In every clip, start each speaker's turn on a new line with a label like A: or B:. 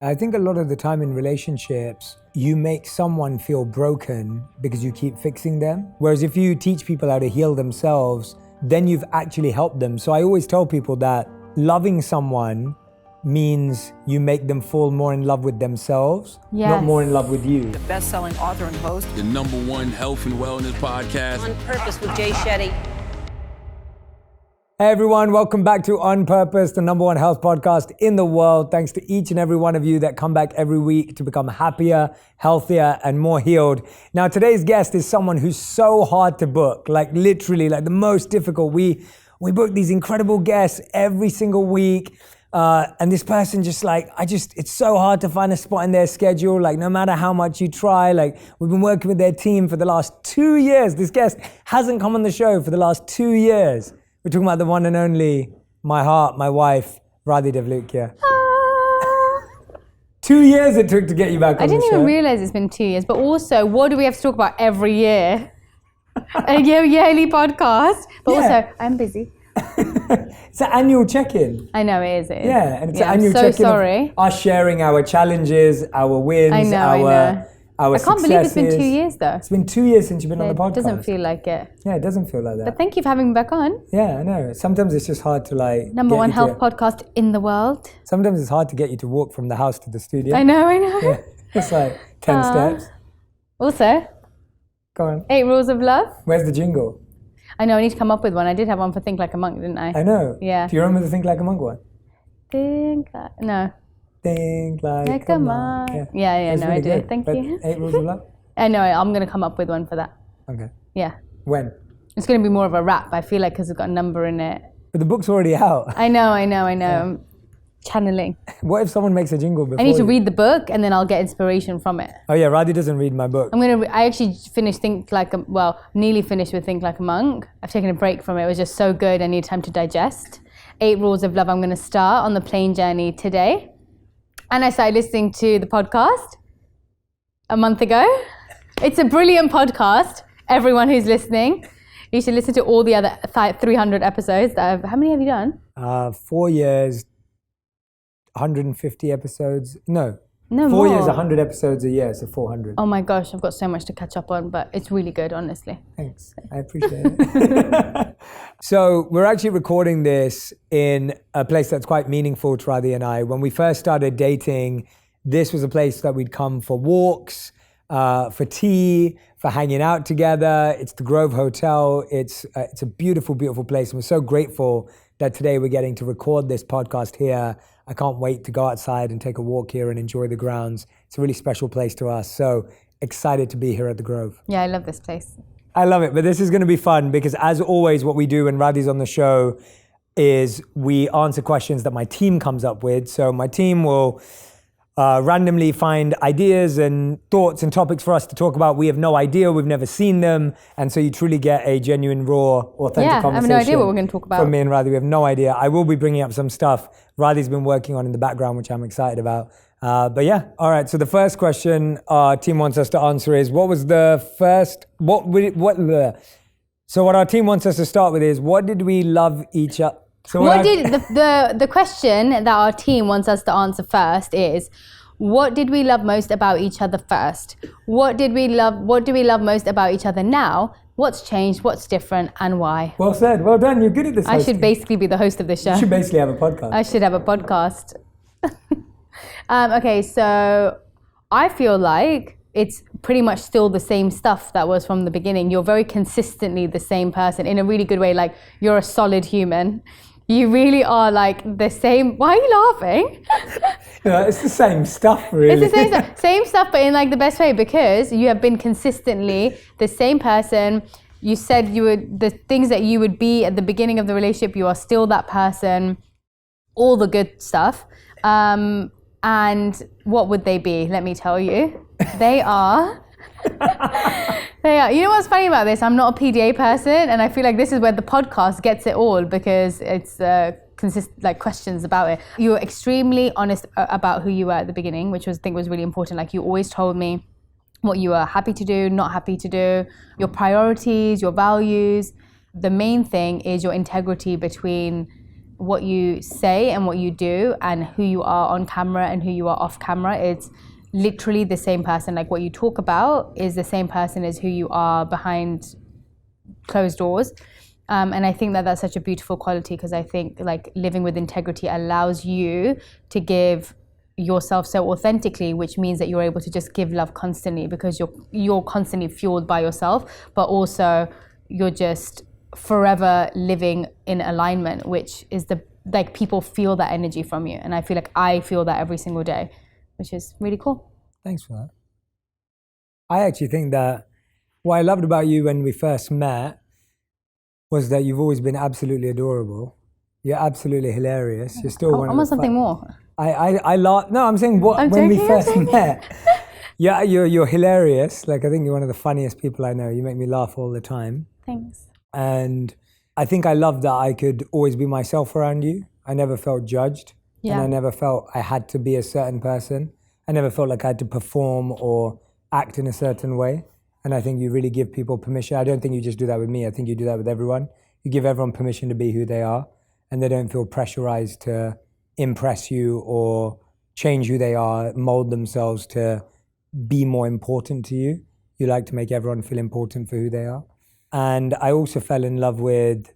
A: I think a lot of the time in relationships, you make someone feel broken because you keep fixing them. Whereas if you teach people how to heal themselves, then you've actually helped them. So I always tell people that loving someone means you make them fall more in love with themselves, not more in love with you.
B: The best-selling author and host.
C: The #1 health and wellness podcast.
B: On Purpose with Jay Shetty.
A: Hey everyone, welcome back to On Purpose, the #1 health podcast in the world. Thanks to each and every one of you that come back every week to become happier, healthier, and more healed. Now today's guest is someone who's so hard to book, like literally like the most difficult. We book these incredible guests every single week. And this person just it's so hard to find a spot in their schedule. Like no matter how much you try, like we've been working with their team for the last 2 years. This guest hasn't come on the show for the last 2 years. We're talking about the one and only, my heart, my wife, Radhi Devlukia. 2 years it took to get you back on the show.
D: I didn't even realize it's been 2 years. But also, what do we have to talk about every year? A yearly podcast. But also, I'm busy.
A: It's an annual check-in.
D: I know, it is.
A: Yeah, and it's an annual check-in.
D: I'm so sorry.
A: Us sharing our challenges, our wins,
D: I know.
A: Our
D: I can't believe it's been 2 years though.
A: It's been 2 years since you've been on the podcast.
D: It doesn't feel like it.
A: Yeah, it doesn't feel like that.
D: But thank you for having me back on.
A: Yeah, I know. Sometimes it's just hard to like...
D: #1 health podcast in the world.
A: Sometimes it's hard to get you to walk from the house to the studio.
D: I know.
A: Yeah, it's like 10 steps.
D: Also,
A: go on.
D: 8 rules of love.
A: Where's the jingle?
D: I know, I need to come up with one. I did have one for Think Like a Monk, didn't I?
A: I know.
D: Yeah.
A: Do you remember the Think Like a Monk one?
D: No.
A: Think like a monk.
D: Yeah, no,
A: really
D: I do.
A: good.
D: Thank you.
A: 8 rules of love?
D: I know, I'm going to come up with one for that.
A: Okay.
D: Yeah.
A: When?
D: It's going to be more of a rap, I feel like, because it's got a number in it.
A: But the book's already out.
D: I know. I'm channeling.
A: What if someone makes a jingle before
D: I need to read the book and then I'll get inspiration from it.
A: Oh yeah, Radhi doesn't read my book.
D: I actually finished nearly finished with Think Like a Monk. I've taken a break from it. It was just so good. I need time to digest. 8 rules of love. I'm going to start on the plane journey today. And I started listening to the podcast a month ago. It's a brilliant podcast. Everyone who's listening, you should listen to all the other 300 episodes. How many have you done?
A: 4 years, 150 episodes. No, 4
D: more.
A: years, 100 episodes a year, so 400.
D: Oh my gosh, I've got so much to catch up on, but it's really good, honestly.
A: Thanks, I appreciate it. So we're actually recording this in a place that's quite meaningful to Radhi and I. When we first started dating, this was a place that we'd come for walks, for tea, for hanging out together. It's the Grove Hotel. It's a beautiful, beautiful place. And we're so grateful that today we're getting to record this podcast here. I can't wait to go outside and take a walk here and enjoy the grounds. It's a really special place to us. So excited to be here at the Grove.
D: Yeah, I love this place.
A: I love it, but this is going to be fun because as always, what we do when Radhi's on the show is we answer questions that my team comes up with. So my team will randomly find ideas and thoughts and topics for us to talk about. We have no idea. We've never seen them. And so you truly get a genuine, raw, authentic conversation.
D: I have no idea what we're going to talk about.
A: From me and Radhi, we have no idea. I will be bringing up some stuff Radhi's been working on in the background, which I'm excited about. But yeah, all right. So the first question our team wants us to answer is, what our team wants us to start with is, what did we love each other? So
D: the question that our team wants us to answer first is, what did we love most about each other first? What do we love most about each other now? What's changed? What's different? And why?
A: Well said. Well done. You're good at this.
D: I should basically be the host of this show.
A: You should basically have a podcast.
D: I should have a podcast. Okay, so I feel like it's pretty much still the same stuff that was from the beginning. You're very consistently the same person in a really good way. Like, you're a solid human. You really are like the same. Why are you laughing?
A: It's the same stuff, really.
D: It's the same stuff. Same stuff, but in like the best way, because you have been consistently the same person. You said the things that you would be at the beginning of the relationship, you are still that person. All the good stuff. And what would they be? Let me tell you. They are. You know what's funny about this? I'm not a PDA person, and I feel like this is where the podcast gets it all, because it's questions about it. You were extremely honest about who you were at the beginning, which I think was really important. Like, you always told me what you were happy to do, not happy to do, your priorities, your values. The main thing is your integrity between what you say and what you do and who you are on camera and who you are off camera. It's literally the same person. Like what you talk about is the same person as who you are behind closed doors. And I think that that's such a beautiful quality, because I think like living with integrity allows you to give yourself so authentically, which means that you're able to just give love constantly, because you're constantly fueled by yourself, but also you're just forever living in alignment, which is like people feel that energy from you. And I feel like I feel that every single day, which is really cool.
A: Thanks for that. I actually think that what I loved about you when we first met was that you've always been absolutely adorable. You're absolutely hilarious. You're still one of the
D: almost something more.
A: I laugh. No, I'm saying when we first met. Yeah, you're hilarious. Like, I think you're one of the funniest people I know. You make me laugh all the time.
D: Thanks.
A: And I think I love that I could always be myself around you. I never felt judged.
D: Yeah.
A: And I never felt I had to be a certain person. I never felt like I had to perform or act in a certain way. And I think you really give people permission. I don't think you just do that with me. I think you do that with everyone. You give everyone permission to be who they are, and they don't feel pressurized to impress you or change who they are, mold themselves to be more important to you. You like to make everyone feel important for who they are. And I also fell in love with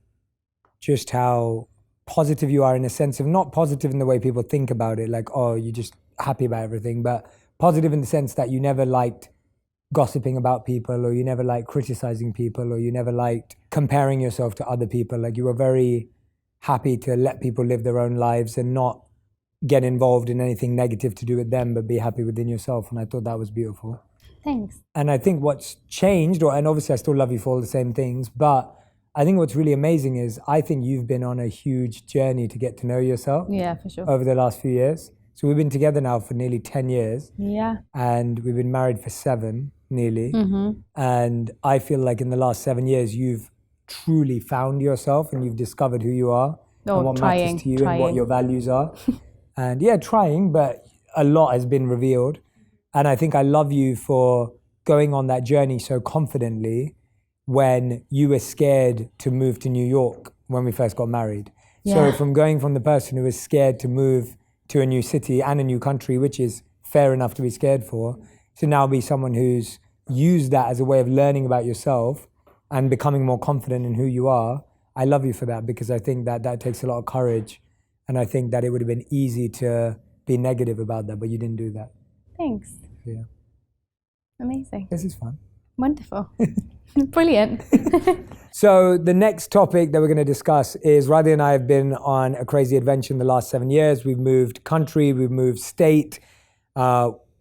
A: just how positive you are, in a sense of not positive in the way people think about it, like, oh, you're just happy about everything, but positive in the sense that you never liked gossiping about people, or you never liked criticizing people, or you never liked comparing yourself to other people. Like, you were very happy to let people live their own lives and not get involved in anything negative to do with them, but be happy within yourself. And I thought that was beautiful.
D: Thanks.
A: And I think what's changed, and obviously I still love you for all the same things, but I think what's really amazing is I think you've been on a huge journey to get to know yourself.
D: Yeah, for sure.
A: Over the last few years. So we've been together now for nearly 10 years.
D: Yeah.
A: And we've been married for 7, nearly.
D: Mm-hmm.
A: And I feel like in the last 7 years, you've truly found yourself and you've discovered who you are and what matters to you and what your values are. And yeah, trying, but a lot has been revealed. And I think I love you for going on that journey so confidently when you were scared to move to New York when we first got married. Yeah. So from going from the person who was scared to move to a new city and a new country, which is fair enough to be scared for, to now be someone who's used that as a way of learning about yourself and becoming more confident in who you are. I love you for that, because I think that that takes a lot of courage. And I think that it would have been easy to be negative about that, but you didn't do that.
D: Thanks.
A: Yeah.
D: Amazing.
A: This is fun.
D: Wonderful. Brilliant.
A: So the next topic that we're going to discuss is Radhi and I have been on a crazy adventure in the last 7 years. We've moved country, we've moved state,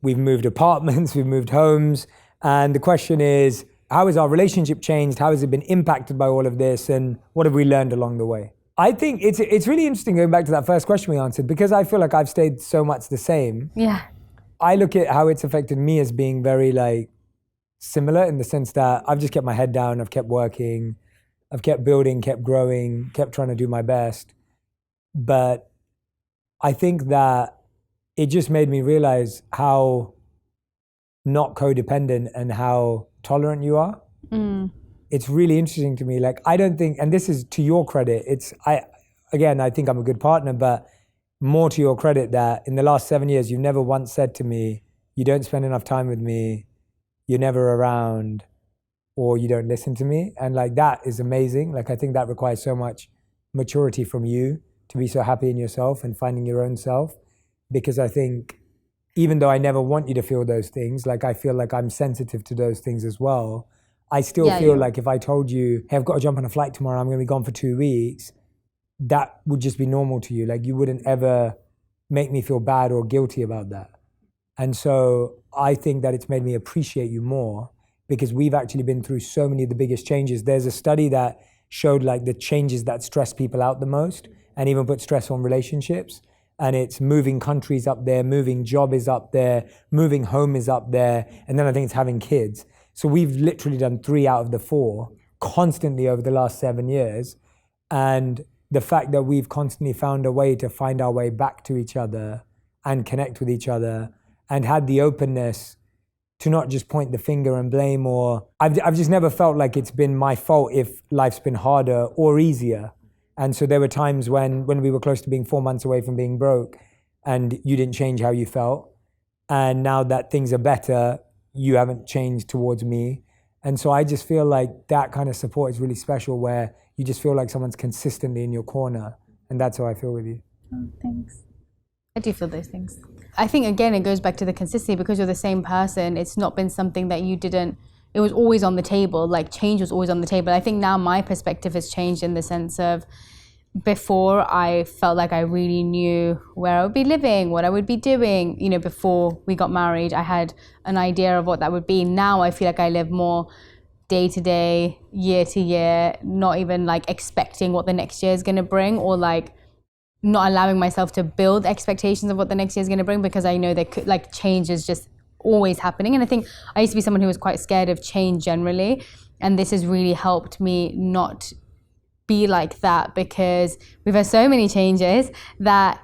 A: we've moved apartments, we've moved homes. And the question is, how has our relationship changed? How has it been impacted by all of this? And what have we learned along the way? I think it's really interesting going back to that first question we answered, because I feel like I've stayed so much the same.
D: Yeah.
A: I look at how it's affected me as being very like similar, in the sense that I've just kept my head down, I've kept working, I've kept building, kept growing, kept trying to do my best. But I think that it just made me realize how not codependent and how tolerant you are. Mm. It's really interesting to me. Like, I don't think, and this is to your credit, I think I'm a good partner, but more to your credit that in the last 7 years, you've never once said to me, you don't spend enough time with me, you're never around, or you don't listen to me. And like, that is amazing. Like, I think that requires so much maturity from you to be so happy in yourself and finding your own self. Because I think even though I never want you to feel those things, like, I feel like I'm sensitive to those things as well. I still feel like if I told you, hey, I've got to jump on a flight tomorrow, I'm going to be gone for 2 weeks, that would just be normal to you. Like, you wouldn't ever make me feel bad or guilty about that. And so I think that it's made me appreciate you more, because we've actually been through so many of the biggest changes. There's a study that showed like the changes that stress people out the most and even put stress on relationships. And it's moving countries up there, moving job is up there, moving home is up there. And then I think it's having kids. So we've literally done 3 out of the 4 constantly over the last 7 years. And the fact that we've constantly found a way to find our way back to each other and connect with each other, and had the openness to not just point the finger and blame, or I've just never felt like it's been my fault if life's been harder or easier. And so there were times when we were close to being 4 months away from being broke and you didn't change how you felt. And now that things are better, you haven't changed towards me. And so I just feel like that kind of support is really special, where you just feel like someone's consistently in your corner. And that's how I feel with you.
D: Oh, thanks. I do feel those things. I think, again, it goes back to the consistency. Because you're the same person, it's not been something that you didn't, it was always on the table. Like, change was always on the table. I think now my perspective has changed in the sense of, before I felt like I really knew where I would be living, what I would be doing. You know, before we got married, I had an idea of what that would be. Now I feel like I live more day to day, year to year, not even like expecting what the next year is going to bring, or like not allowing myself to build expectations of what the next year is going to bring, because I know that like change is just always happening. And I think I used to be someone who was quite scared of change generally, and this has really helped me not be like that, because we've had so many changes that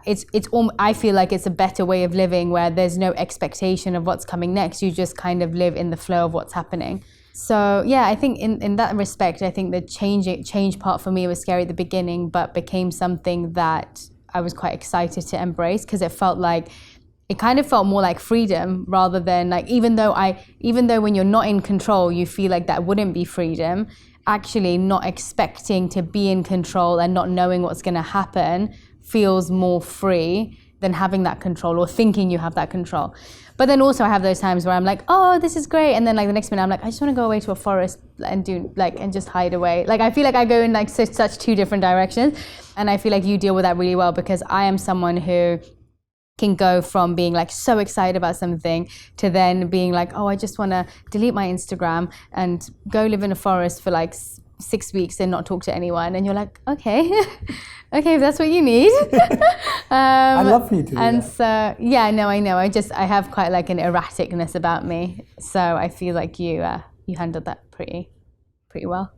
D: I feel like it's a better way of living, where there's no expectation of what's coming next. You just kind of live in the flow of what's happening. So yeah, I think in that respect, I think the change part for me was scary at the beginning, but became something that I was quite excited to embrace, because it kind of felt more like freedom, rather than like, even though when you're not in control, you feel like that wouldn't be freedom. Actually, not expecting to be in control and not knowing what's going to happen feels more free than having that control, or thinking you have that control. But then also I have those times where I'm like, oh, this is great. And then like the next minute I'm like, I just want to go away to a forest and and just hide away. Like, I feel like I go in like such two different directions. And I feel like you deal with that really well, because I am someone who can go from being like so excited about something to then being like, oh, I just want to delete my Instagram and go live in a forest for like 6 weeks and not talk to anyone. And you're like, okay, okay, if that's what you need.
A: I'd love for you to do
D: and
A: that.
D: so, yeah, no, I know. I have quite like an erraticness about me. So I feel like you handled that pretty well.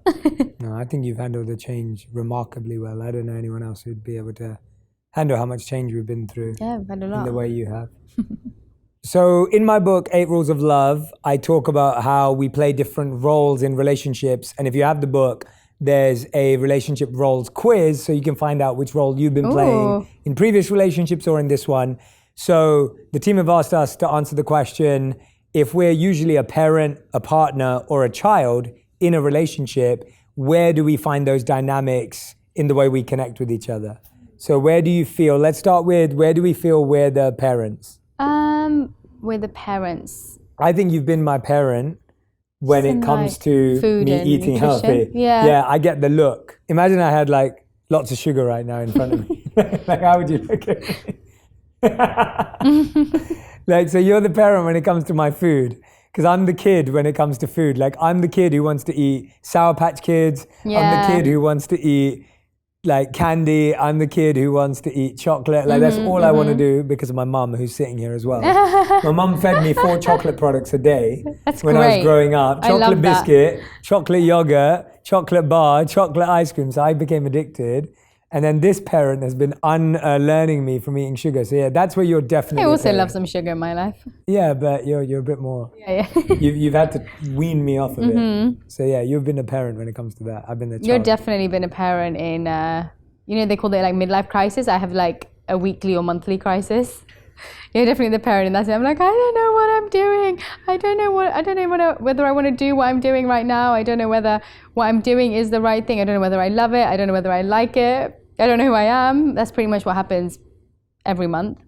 A: No, I think you've handled the change remarkably well. I don't know anyone else who'd be able to handle how much change we've been through.
D: Yeah, we've had a lot.
A: In the way you have. So in my book, 8 Rules of Love, I talk about how we play different roles in relationships. And if you have the book, there's a relationship roles quiz, so you can find out which role you've been playing in previous relationships or in this one. So the team have asked us to answer the question, if we're usually a parent, a partner, or a child in a relationship, where do we find those dynamics in the way we connect with each other? So where do you feel, let's start with, where do we feel we're the parents?
D: We're the parents.
A: I think you've been my parent when it comes to
D: food
A: me
D: and
A: eating
D: nutrition.
A: healthy. Yeah, I get the look. Imagine I had like lots of sugar right now in front of me. Like, how would you look at me? Like, so you're the parent when it comes to my food. Because I'm the kid when it comes to food. Like, I'm the kid who wants to eat Sour Patch Kids.
D: Yeah.
A: I'm the kid who wants to eat like candy. I'm the kid who wants to eat chocolate. Like, that's all I want to do, because of my mum, who's sitting here as well. My mum fed me 4 chocolate products a day when I was growing up. Chocolate biscuit, chocolate yogurt, chocolate bar, chocolate ice cream. So I became addicted. And then this parent has been unlearning me from eating sugar. So yeah, that's where you're definitely.
D: I also love some sugar in my life.
A: Yeah, but you're a bit more.
D: Yeah.
A: You've had to wean me off of it. So yeah, you've been a parent when it comes to that. I've been the child.
D: You've definitely been a parent in, they call it like midlife crisis. I have like a weekly or monthly crisis. You're definitely the parent in that. I'm like, I don't know what I'm doing. I don't know whether I want to do what I'm doing right now. I don't know whether what I'm doing is the right thing. I don't know whether I love it. I don't know whether I like it. I don't know who I am. That's pretty much what happens every month.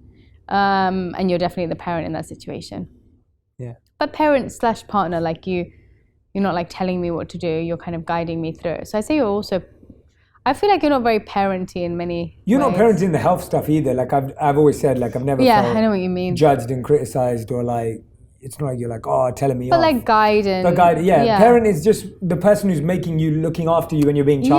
D: And you're definitely the parent in that situation.
A: Yeah.
D: But parent/partner, like you're not like telling me what to do. You're kind of guiding me through it. So I say you're also, I feel like you're not very parenty in many
A: You're
D: ways.
A: not parenting the health stuff either. Like I've always said, like I've never felt
D: I know what you mean.
A: judged and criticized, or like, it's not like you're like, oh, telling me
D: But
A: off.
D: like guide and...
A: But guide, yeah. Parent is just the person who's making you, looking after you when you're being being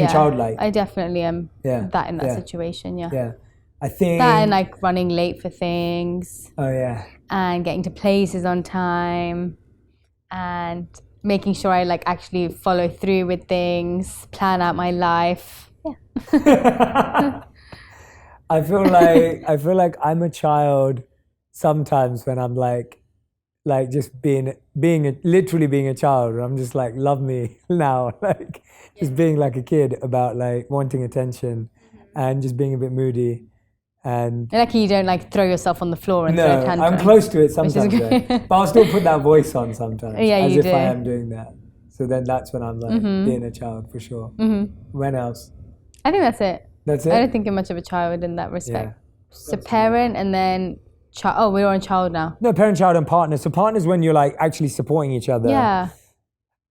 A: childlike.
D: I definitely am that in that situation,
A: Yeah. I think...
D: That and like running late for things.
A: Oh, yeah.
D: And getting to places on time. And making sure I like actually follow through with things, plan out my life. Yeah.
A: I feel like I'm a child sometimes when I'm like like just literally being a child. I'm just like, love me now, like just being like a kid about like wanting attention and just being a bit moody. And
D: lucky you don't like throw yourself on the floor and throw a tantrum.
A: I'm close to it sometimes,
D: great.
A: but I'll still put that voice on sometimes,
D: Yeah,
A: as
D: you
A: if
D: do.
A: I am doing that. So then that's when I'm like being a child for sure. When else?
D: I think that's it.
A: That's it.
D: I don't think you're much of a child in that respect.
A: Yeah.
D: So parent and then child. Oh, we're on child now.
A: No, parent, child, and partner. So partners when you're like actually supporting each other.
D: Yeah.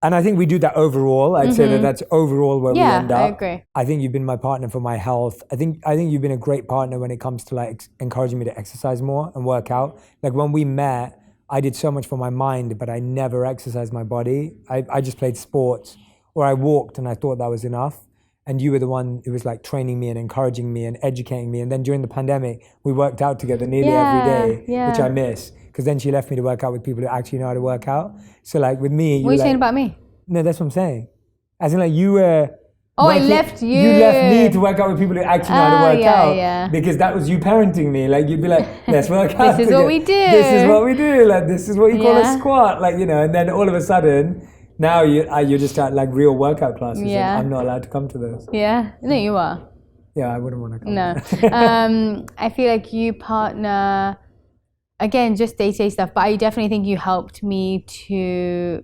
A: And I think we do that overall. I'd say that that's overall where we end up.
D: I agree.
A: I think you've been my partner for my health. I think you've been a great partner when it comes to like encouraging me to exercise more and work out. Like when we met, I did so much for my mind, but I never exercised my body. I just played sports or I walked and I thought that was enough. And you were the one who was like training me and encouraging me and educating me. And then during the pandemic, we worked out together nearly every day, which I miss. Because then she left me to work out with people who actually know how to work out. So like with me,
D: What are you saying about me?
A: No, that's what I'm saying. As in like you were...
D: Oh, I left you.
A: You left me to work out with people who actually know how to work out.
D: Yeah.
A: Because that was you parenting me. Like you'd be like, let's work out
D: This is what we do.
A: This is what we do. Like this is what you call a squat. Like, you know, and then all of a sudden, now you're just at like real workout classes.
D: Yeah.
A: And I'm not allowed to come to those.
D: Yeah. No, you are.
A: Yeah, I wouldn't want to come.
D: No. I feel like you partner, again, just day-to-day stuff, but I definitely think you helped me to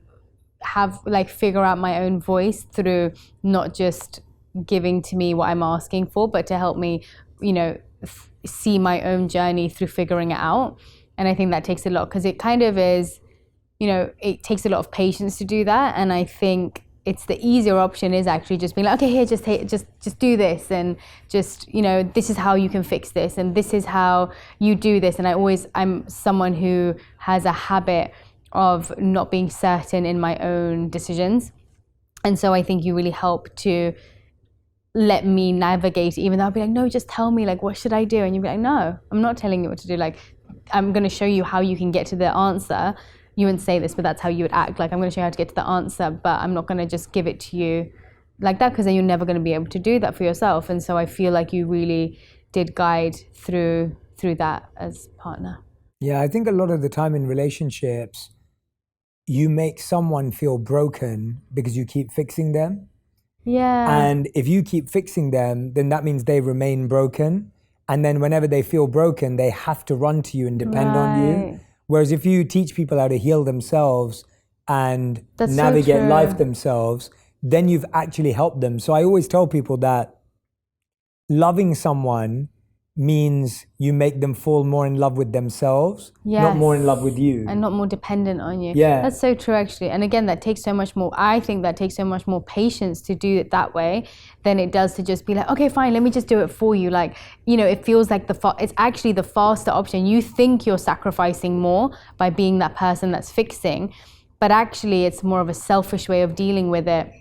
D: have like figure out my own voice through not just giving to me what I'm asking for, but to help me, you know, see my own journey through figuring it out. And I think that takes a lot because it kind of is, you know, it takes a lot of patience to do that. And I think it's the easier option is actually just being like, okay, here, just do this, and just, you know, this is how you can fix this, and this is how you do this. And I'm someone who has a habit of not being certain in my own decisions. And so I think you really help to let me navigate, even though I'll be like, no, just tell me, like, what should I do? And you'll be like, no, I'm not telling you what to do. Like, I'm going to show you how you can get to the answer. You wouldn't say this, but that's how you would act. Like, I'm going to show you how to get to the answer, but I'm not going to just give it to you like that, because then you're never going to be able to do that for yourself. And so I feel like you really did guide through that as partner.
A: Yeah, I think a lot of the time in relationships, you make someone feel broken because you keep fixing them.
D: Yeah.
A: And if you keep fixing them, then that means they remain broken. And then whenever they feel broken, they have to run to you and depend on you. Whereas if you teach people how to heal themselves and navigate life themselves, then you've actually helped them. So I always tell people that loving someone means you make them fall more in love with themselves, not more in love with you.
D: And not more dependent on you.
A: Yeah.
D: That's so true, actually. And again, that takes so much more, I think that takes so much more patience to do it that way than it does to just be like, okay, fine, let me just do it for you. Like, you know, it feels like it's actually the faster option. You think you're sacrificing more by being that person that's fixing, but actually it's more of a selfish way of dealing with it.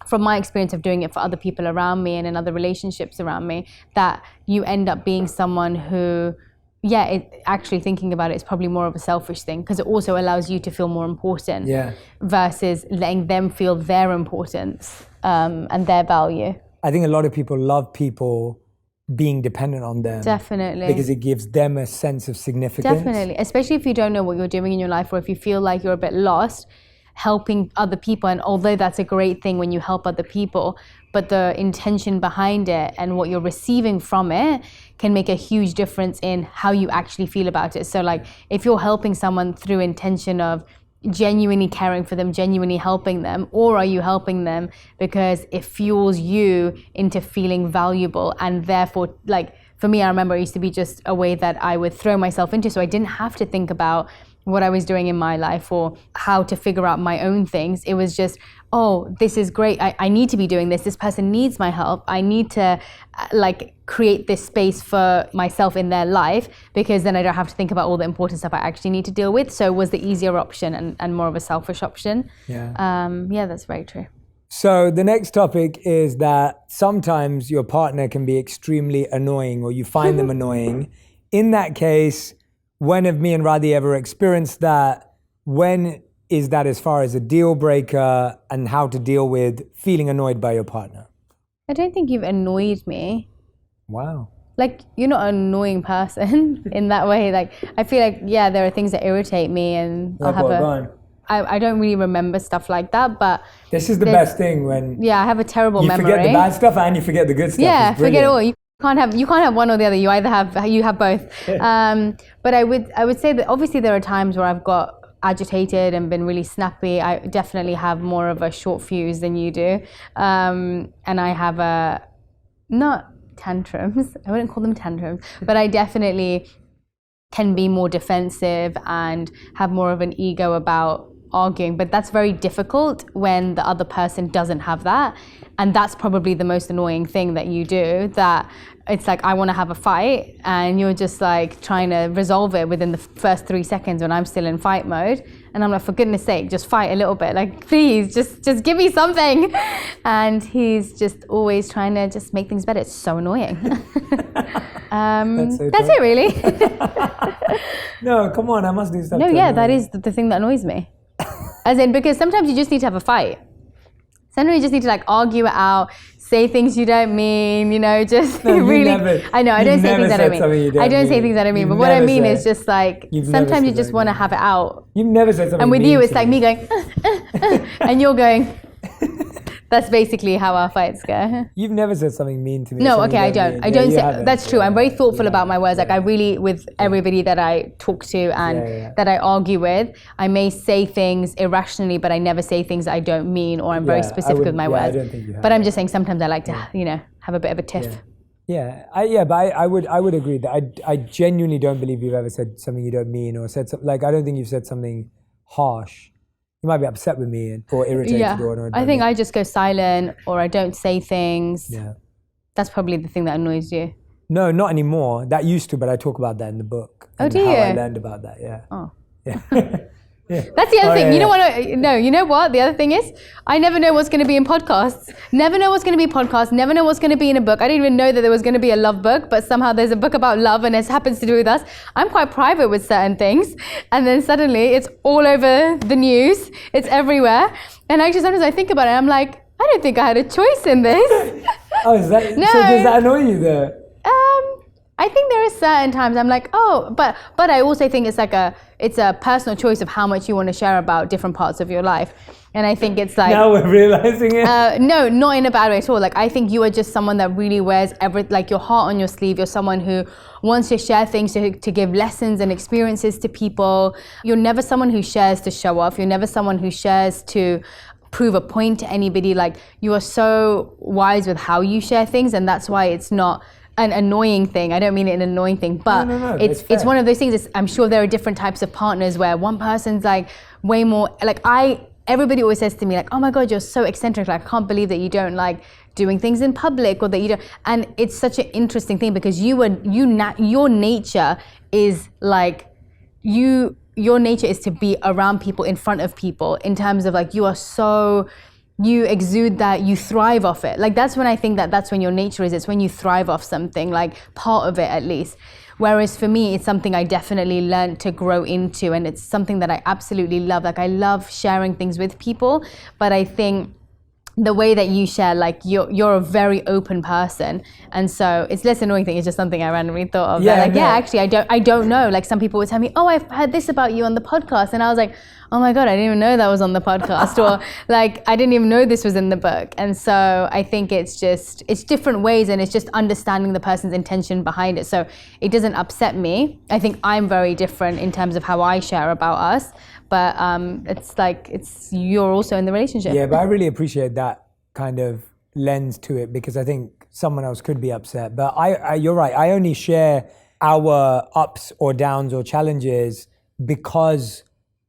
D: From my experience of doing it for other people around me and in other relationships around me, that you end up being someone who, actually thinking about it is probably more of a selfish thing, because it also allows you to feel more important versus letting them feel their importance and their value.
A: I think a lot of people love people being dependent on them.
D: Definitely.
A: Because it gives them a sense of significance.
D: Definitely. Especially if you don't know what you're doing in your life, or if you feel like you're a bit lost, helping other people. And although that's a great thing when you help other people, but the intention behind it and what you're receiving from it can make a huge difference in how you actually feel about it. So like if you're helping someone through intention of genuinely caring for them, genuinely helping them, or are you helping them because it fuels you into feeling valuable? And therefore, like for me, I remember it used to be just a way that I would throw myself into, so I didn't have to think about what I was doing in my life or how to figure out my own things. It was just, oh, this is great. I need to be doing this. This person needs my help. I need to like create this space for myself in their life, because then I don't have to think about all the important stuff I actually need to deal with. So it was the easier option and more of a selfish option. Yeah, that's very true.
A: So the next topic is that sometimes your partner can be extremely annoying, or you find them annoying. In that case, when have me and Radhi ever experienced that? When is that as far as a deal breaker, and how to deal with feeling annoyed by your partner?
D: I don't think you've annoyed me.
A: Wow.
D: like, you're not an annoying person in that way. Like, I feel like, yeah, there are things that irritate me, and I'll have I don't really remember stuff like that, but
A: this is the best thing when
D: I have a terrible memory.
A: You forget the bad stuff and you forget the good stuff.
D: Yeah, forget it all. You can't have one or the other. You have both. But I would say that obviously there are times where I've got agitated and been really snappy. I definitely have more of a short fuse than you do, and I have not tantrums. I wouldn't call them tantrums, but I definitely can be more defensive and have more of an ego about arguing, but that's very difficult when the other person doesn't have that. And that's probably the most annoying thing that you do, that it's like, I want to have a fight and you're just like trying to resolve it within the first 3 seconds when I'm still in fight mode. And I'm like, for goodness sake, just fight a little bit. Like, please, just give me something. And he's just always trying to just make things better. It's so annoying. That's it, really.
A: No, come on, I must do stuff.
D: No, yeah, that is the thing that annoys me. As in, because sometimes you just need to have a fight. Sometimes you just need to like argue it out, say things you don't mean, just really. I know, I don't say things I don't mean. I don't say things I don't mean, but what I mean is just like, sometimes you just want to have it out.
A: You've never said something.
D: And with you, it's like me going, and you're going. That's basically how our fights go.
A: You've never said something mean to me.
D: No, okay, I don't. I don't say. That's true. I'm very thoughtful about my words. Like, I really, with everybody that I talk to and that I argue with, I may say things irrationally, but I never say things that I don't mean, or I'm very specific with my words. I don't think you have. But I'm just saying, sometimes I like to, have a bit of a tiff.
A: Yeah, I would agree that I genuinely don't believe you've ever said something you don't mean, or said something, like, I don't think you've said something harsh. You might be upset with me or irritated.
D: Yeah, I think I just go silent, or I don't say things. Yeah. That's probably the thing that annoys you.
A: No, not anymore. That used to, but I talk about that in the book.
D: Oh, do you?
A: How I learned about that, yeah. Oh. Yeah.
D: Yeah. That's the other thing. Yeah. You know what? The other thing is, I never know what's going to be in podcasts. Never know what's going to be podcasts. Never know what's going to be in a book. I didn't even know that there was going to be a love book, but somehow there's a book about love, and it happens to do with us. I'm quite private with certain things, and then suddenly it's all over the news. It's everywhere, and actually sometimes I think about it. I'm like, I don't think I had a choice in this.
A: Oh, is that? No. So does that annoy you there?
D: I think there are certain times I'm like, oh, but I also think it's like it's a personal choice of how much you want to share about different parts of your life. And I think it's like,
A: now we're realizing it.
D: No, not in a bad way at all. Like, I think you are just someone that really wears like your heart on your sleeve. You're someone who wants to share things, to give lessons and experiences to people. You're never someone who shares to show off. You're never someone who shares to prove a point to anybody. Like, you are so wise with how you share things, and that's why it's not an annoying thing. I don't mean it an annoying thing, but no, it's one of those things. I'm sure there are different types of partners where one person's like way more like everybody always says to me like, oh my God, you're so eccentric. Like, I can't believe that you don't like doing things in public, or that you don't. And it's such an interesting thing, because your nature is like, your nature is to be around people, in front of people, in terms of like, you exude that, you thrive off it. Like, that's when I think that's when your nature is. It's when you thrive off something, like part of it at least. Whereas for me, it's something I definitely learned to grow into, and it's something that I absolutely love. Like, I love sharing things with people, but I think the way that you share, like, you're a very open person, and so it's less annoying thing. It's just something I randomly thought of. Actually, I don't know. Like, some people would tell me, oh, I've heard this about you on the podcast, and I was like, oh my God, I didn't even know that was on the podcast, or like, I didn't even know this was in the book. And so I think it's different ways, and it's just understanding the person's intention behind it. So it doesn't upset me. I think I'm very different in terms of how I share about us, but you're also in the relationship.
A: Yeah, but I really appreciate that kind of lens to it, because I think someone else could be upset. But you're right. I only share our ups or downs or challenges because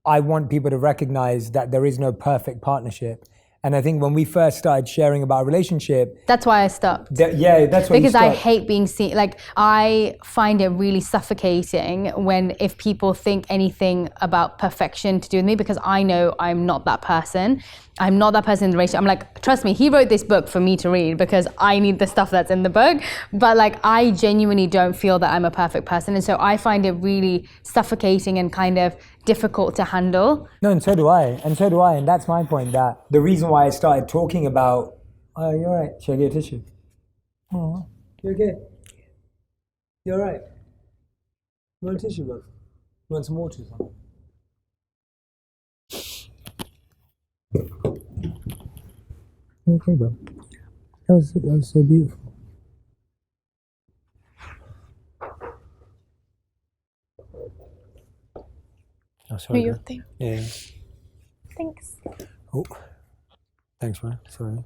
A: I want people to recognize that there is no perfect partnership. And I think when we first started sharing about our relationship,
D: that's why I stopped.
A: That's why
D: because I hate being seen. Like, I find it really suffocating if people think anything about perfection to do with me, because I know I'm not that person. I'm not that person in the relationship. I'm like, trust me, he wrote this book for me to read because I need the stuff that's in the book. But like, I genuinely don't feel that I'm a perfect person. And so I find it really suffocating and kind of difficult to handle.
A: No, and so do I. And that's my point, that the reason why I started talking about, oh, you're right. Should I get a tissue? Oh, you're okay. You're right. You want a tissue, bro? You want some water or something? Okay, bro. That was so beautiful. Oh, sorry.
D: Do your thing.
A: Yeah.
D: Thanks.
A: Oh, thanks, man. Sorry.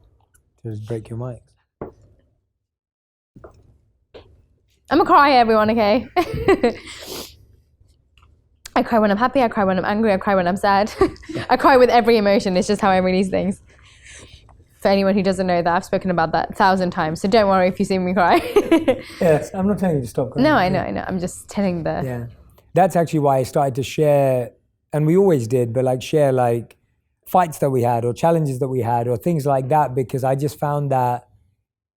A: Just break your mics.
D: I'm gonna cry, everyone, okay? I cry when I'm happy, I cry when I'm angry, I cry when I'm sad. I cry with every emotion, it's just how I release things. For anyone who doesn't know that, I've spoken about that 1,000 times, so don't worry if you see me cry.
A: Yes, I'm not telling you to stop crying.
D: No, I know. I'm just telling the...
A: Yeah. That's actually why I started to share, and we always did, but like share like fights that we had or challenges that we had or things like that, because I just found that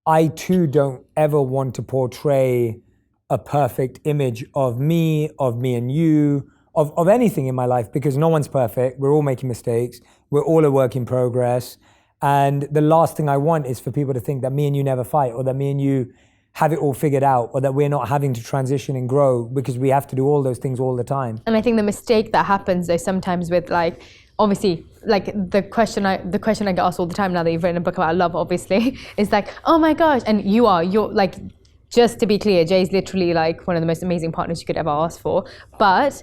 A: I too don't ever want to portray a perfect image of me and you, of anything in my life, because no one's perfect. We're all making mistakes. We're all a work in progress. And the last thing I want is for people to think that me and you never fight, or that me and you have it all figured out, or that we're not having to transition and grow, because we have to do all those things all the time.
D: And I think the mistake that happens though sometimes with like, obviously, like the question I get asked all the time now that you've written a book about love, obviously, is like, oh my gosh, and you're like, just to be clear, Jay's literally like one of the most amazing partners you could ever ask for, but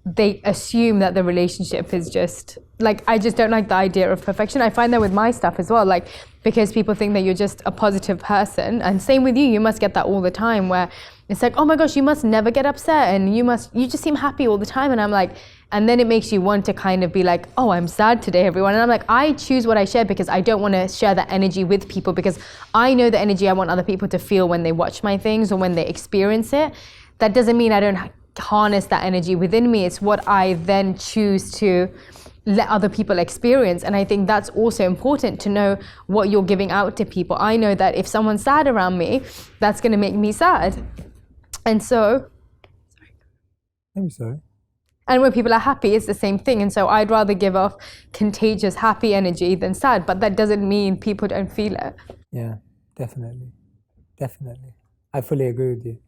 D: they assume that the relationship is just, like, I just don't like the idea of perfection. I find that with my stuff as well, like, because people think that you're just a positive person, and same with you must get that all the time, where it's like, oh my gosh, you must never get upset, and you just seem happy all the time, and I'm like, and then it makes you want to kind of be like, oh, I'm sad today, everyone, and I'm like, I choose what I share because I don't want to share that energy with people, because I know the energy I want other people to feel when they watch my things or when they experience it. That doesn't mean I don't harness that energy within me. It's what I then choose to let other people experience. And I think that's also important to know what you're giving out to people. I know that if someone's sad around me, that's going to make me sad. And so...
A: I'm sorry.
D: And when people are happy, it's the same thing. And so I'd rather give off contagious, happy energy than sad. But that doesn't mean people don't feel it.
A: Yeah, definitely. Definitely. I fully agree with you.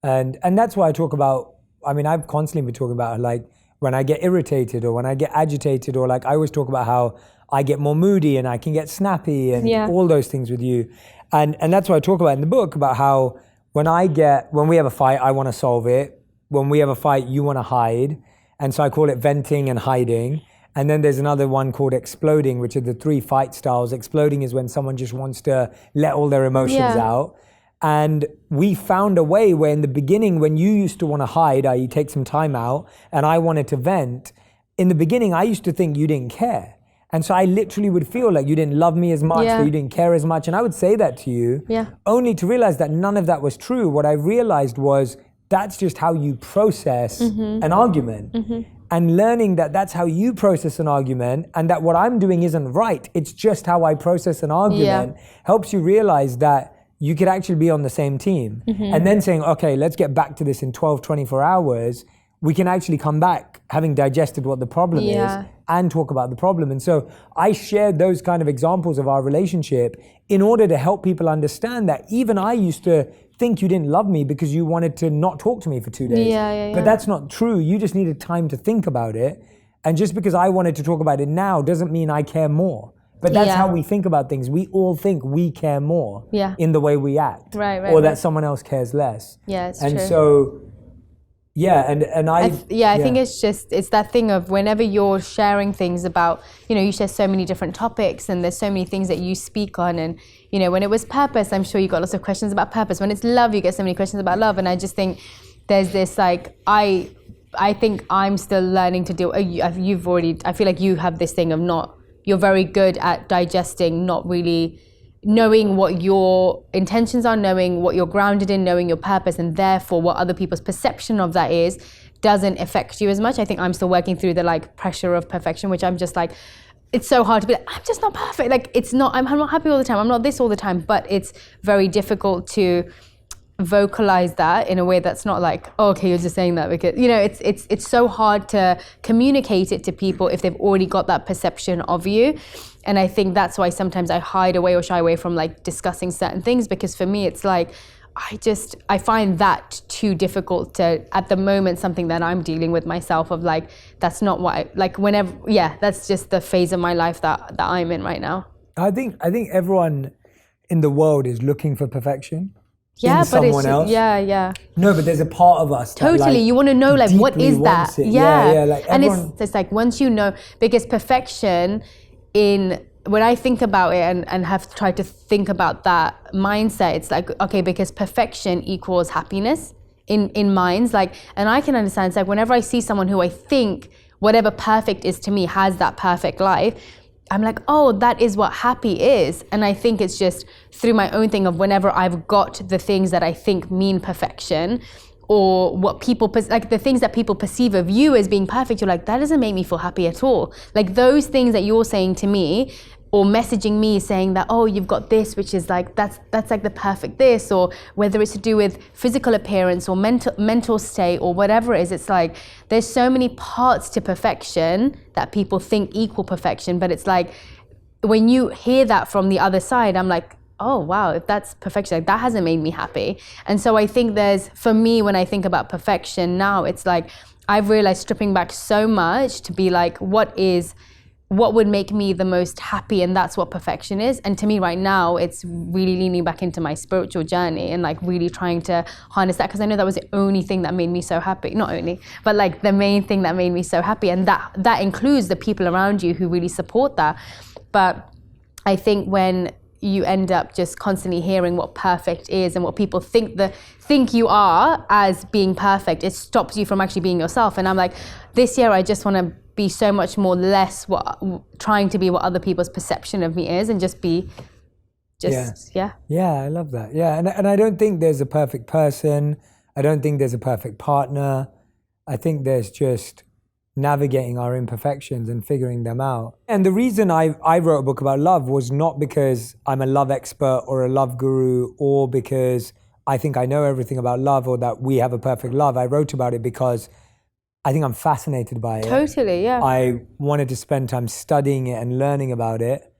A: And that's why I talk about, I mean, I've constantly been talking about like when I get irritated or when I get agitated, or like I always talk about how I get more moody and I can get snappy and all those things with you. And that's what I talk about in the book, about how when we have a fight, I want to solve it. When we have a fight, you want to hide. And so I call it venting and hiding. And then there's another one called exploding, which are the 3 fight styles. Exploding is when someone just wants to let all their emotions out. And we found a way where in the beginning, when you used to want to hide, i.e. take some time out, and I wanted to vent, in the beginning, I used to think you didn't care. And so I literally would feel like you didn't love me as much, that you didn't care as much. And I would say that to you, only to realize that none of that was true. What I realized was that's just how you process an argument. And learning that that's how you process an argument, and that what I'm doing isn't right, it's just how I process an argument, helps you realize that you could actually be on the same team. And then saying, okay, let's get back to this in 12, 24 hours. We can actually come back having digested what the problem is and talk about the problem. And so I shared those kind of examples of our relationship in order to help people understand that even I used to think you didn't love me because you wanted to not talk to me for 2 days. But that's not true. You just needed time to think about it. And just because I wanted to talk about it now doesn't mean I care more. But that's how we think about things. We all think we care more in the way we act. Or that someone else cares less.
D: Yeah, it's
A: true. And so, I
D: think it's that thing of whenever you're sharing things about, you share so many different topics and there's so many things that you speak on, and when it was purpose, I'm sure you got lots of questions about purpose. When it's love, you get so many questions about love. And I just think there's this like, I think I'm still learning to deal. I feel like you have this thing of you're very good at digesting, not really knowing what your intentions are, knowing what you're grounded in, knowing your purpose, and therefore what other people's perception of that is doesn't affect you as much. I think I'm still working through the like pressure of perfection, which I'm just like, it's so hard to be like, I'm just not perfect. Like I'm not happy all the time. I'm not this all the time, but it's very difficult to vocalize that in a way that's not like, oh, okay, you're just saying that because it's so hard to communicate it to people if they've already got that perception of you. And I think that's why sometimes I hide away or shy away from like discussing certain things, because for me it's like I find that too difficult to, at the moment, something that I'm dealing with myself of like, that's not what that's just the phase of my life that I'm in right now.
A: I think everyone in the world is looking for perfection.
D: Yeah,
A: in
D: but
A: someone else.
D: Yeah.
A: No, but there's a part of us that,
D: totally. You want to know, like, what is that?
A: wants it. Yeah. Like
D: and
A: everyone...
D: it's like once you know, because perfection when I think about it and have tried to think about that mindset, it's like, okay, because perfection equals happiness in minds, like, and I can understand, it's like whenever I see someone who I think whatever perfect is to me has that perfect life, I'm like, oh, that is what happy is. And I think it's just through my own thing of whenever I've got the things that I think mean perfection, or what people, like the things that people perceive of you as being perfect, you're like, that doesn't make me feel happy at all. Like those things that you're saying to me, or messaging me saying that, oh, you've got this, which is like, that's like the perfect this, or whether it's to do with physical appearance or mental state or whatever it is, it's like, there's so many parts to perfection that people think equal perfection, but it's like, when you hear that from the other side, I'm like, oh wow, if that's perfection, like that hasn't made me happy. And so I think for me, when I think about perfection now, it's like, I've realized stripping back so much to be like, what would make me the most happy, and that's what perfection is. And to me right now, it's really leaning back into my spiritual journey and like really trying to harness that, because I know that was the only thing that made me so happy. Not only, but like the main thing that made me so happy, and that includes the people around you who really support that. But I think when you end up just constantly hearing what perfect is and what people think you are as being perfect, it stops you from actually being yourself. And I'm like, this year I just want to be so much more less trying to be what other people's perception of me is, and just be yeah, I love that. And I don't think there's a perfect person. I don't think there's a perfect partner. I think there's just navigating our imperfections and figuring them out. And the reason I wrote a book about love was not because I'm a love expert or a love guru, or because I think I know everything about love, or that we have a perfect love. I wrote about it because I think I'm fascinated by it. Totally, yeah.
A: I wanted to spend time studying it and learning about it.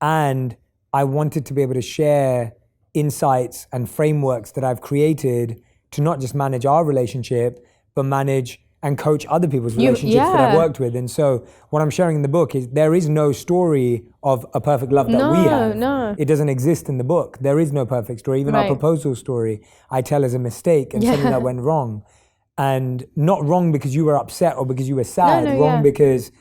A: And I wanted to be able to share insights and frameworks that I've created to not just manage our relationship, but manage and coach other people's relationships that I've worked with. And so what I'm sharing in the book is there is no story of a perfect love that we have.
D: No.
A: It doesn't exist in the book. There is no perfect story. Even our proposal story, I tell as a mistake and something that went wrong. And not wrong because you were upset or because you were sad, wrong because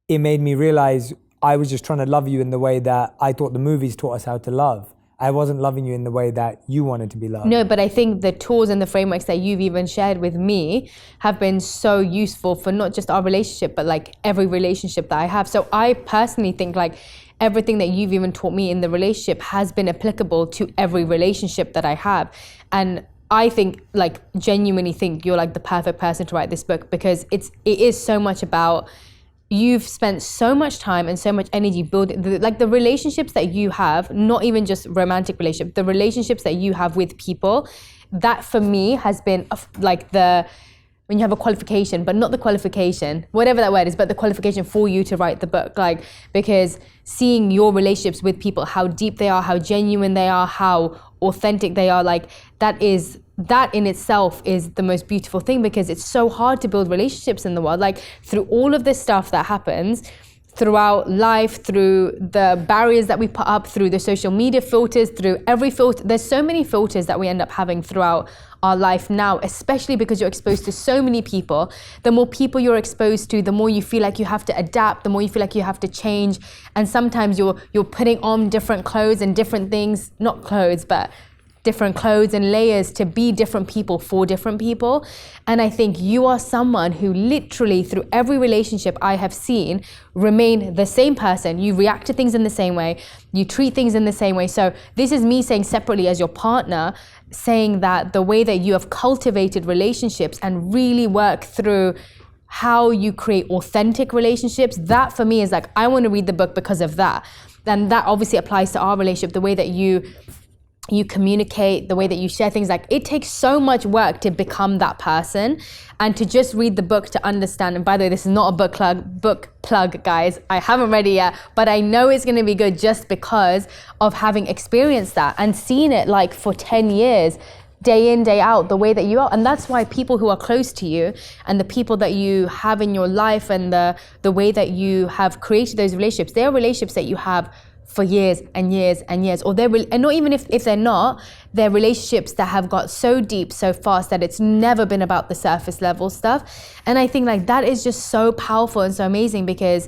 A: it made me realize I was just trying to love you in the way that I thought the movies taught us how to love. I wasn't loving you in the way that you wanted to be loved.
D: No, but I think the tools and the frameworks that you've even shared with me have been so useful for not just our relationship, but like every relationship that I have. So I personally think like everything that you've even taught me in the relationship has been applicable to every relationship that I have. And I think, like, genuinely think you're like the perfect person to write this book, because it is so much about, you've spent so much time and so much energy building the relationships that you have, not even just romantic relationship, the relationships that you have with people. That for me has been like when you have a qualification, but not the qualification, whatever that word is, but the qualification for you to write the book. Like, because seeing your relationships with people, how deep they are, how genuine they are, how authentic they are, like that in itself is the most beautiful thing, because it's so hard to build relationships in the world. Like, through all of this stuff that happens throughout life, through the barriers that we put up, through the social media filters, through every filter, there's so many filters that we end up having throughout our life now, especially because you're exposed to so many people. The more people you're exposed to, the more you feel like you have to adapt, the more you feel like you have to change. And sometimes you're putting on different clothes and different things, not clothes, but different clothes and layers to be different people for different people. And I think you are someone who literally through every relationship I have seen remain the same person. You react to things in the same way, you treat things in the same way. So this is me saying separately as your partner, saying that the way that you have cultivated relationships and really work through how you create authentic relationships, that for me is like, I want to read the book because of that. And that obviously applies to our relationship, the way that you communicate, the way that you share things. Like, it takes so much work to become that person, and to just read the book to understand. And by the way, this is not a book plug, guys. I haven't read it yet, but I know it's going to be good just because of having experienced that and seen it like for 10 years day in, day out, the way that you are. And that's why people who are close to you and the people that you have in your life and the way that you have created those relationships, they are relationships that you have for years and years and years, or and not even if they're not, they're relationships that have got so deep so fast that it's never been about the surface level stuff. And I think like that is just so powerful and so amazing, because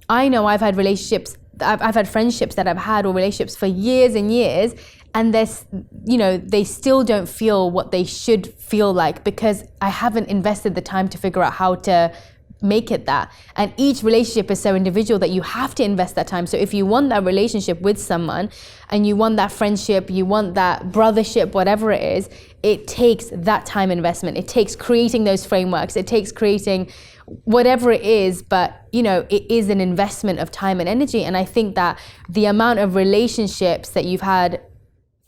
D: I know I've had relationships, I've had friendships that I've had, or relationships for years and years, and there's, you know, they still don't feel what they should feel like, because I haven't invested the time to figure out how to make it that. And each relationship is so individual that you have to invest that time. So if you want that relationship with someone, and you want that friendship, you want that brothership, whatever it is, it takes that time investment. It takes creating those frameworks. It takes creating whatever it is, but you know, it is an investment of time and energy. And I think that the amount of relationships that you've had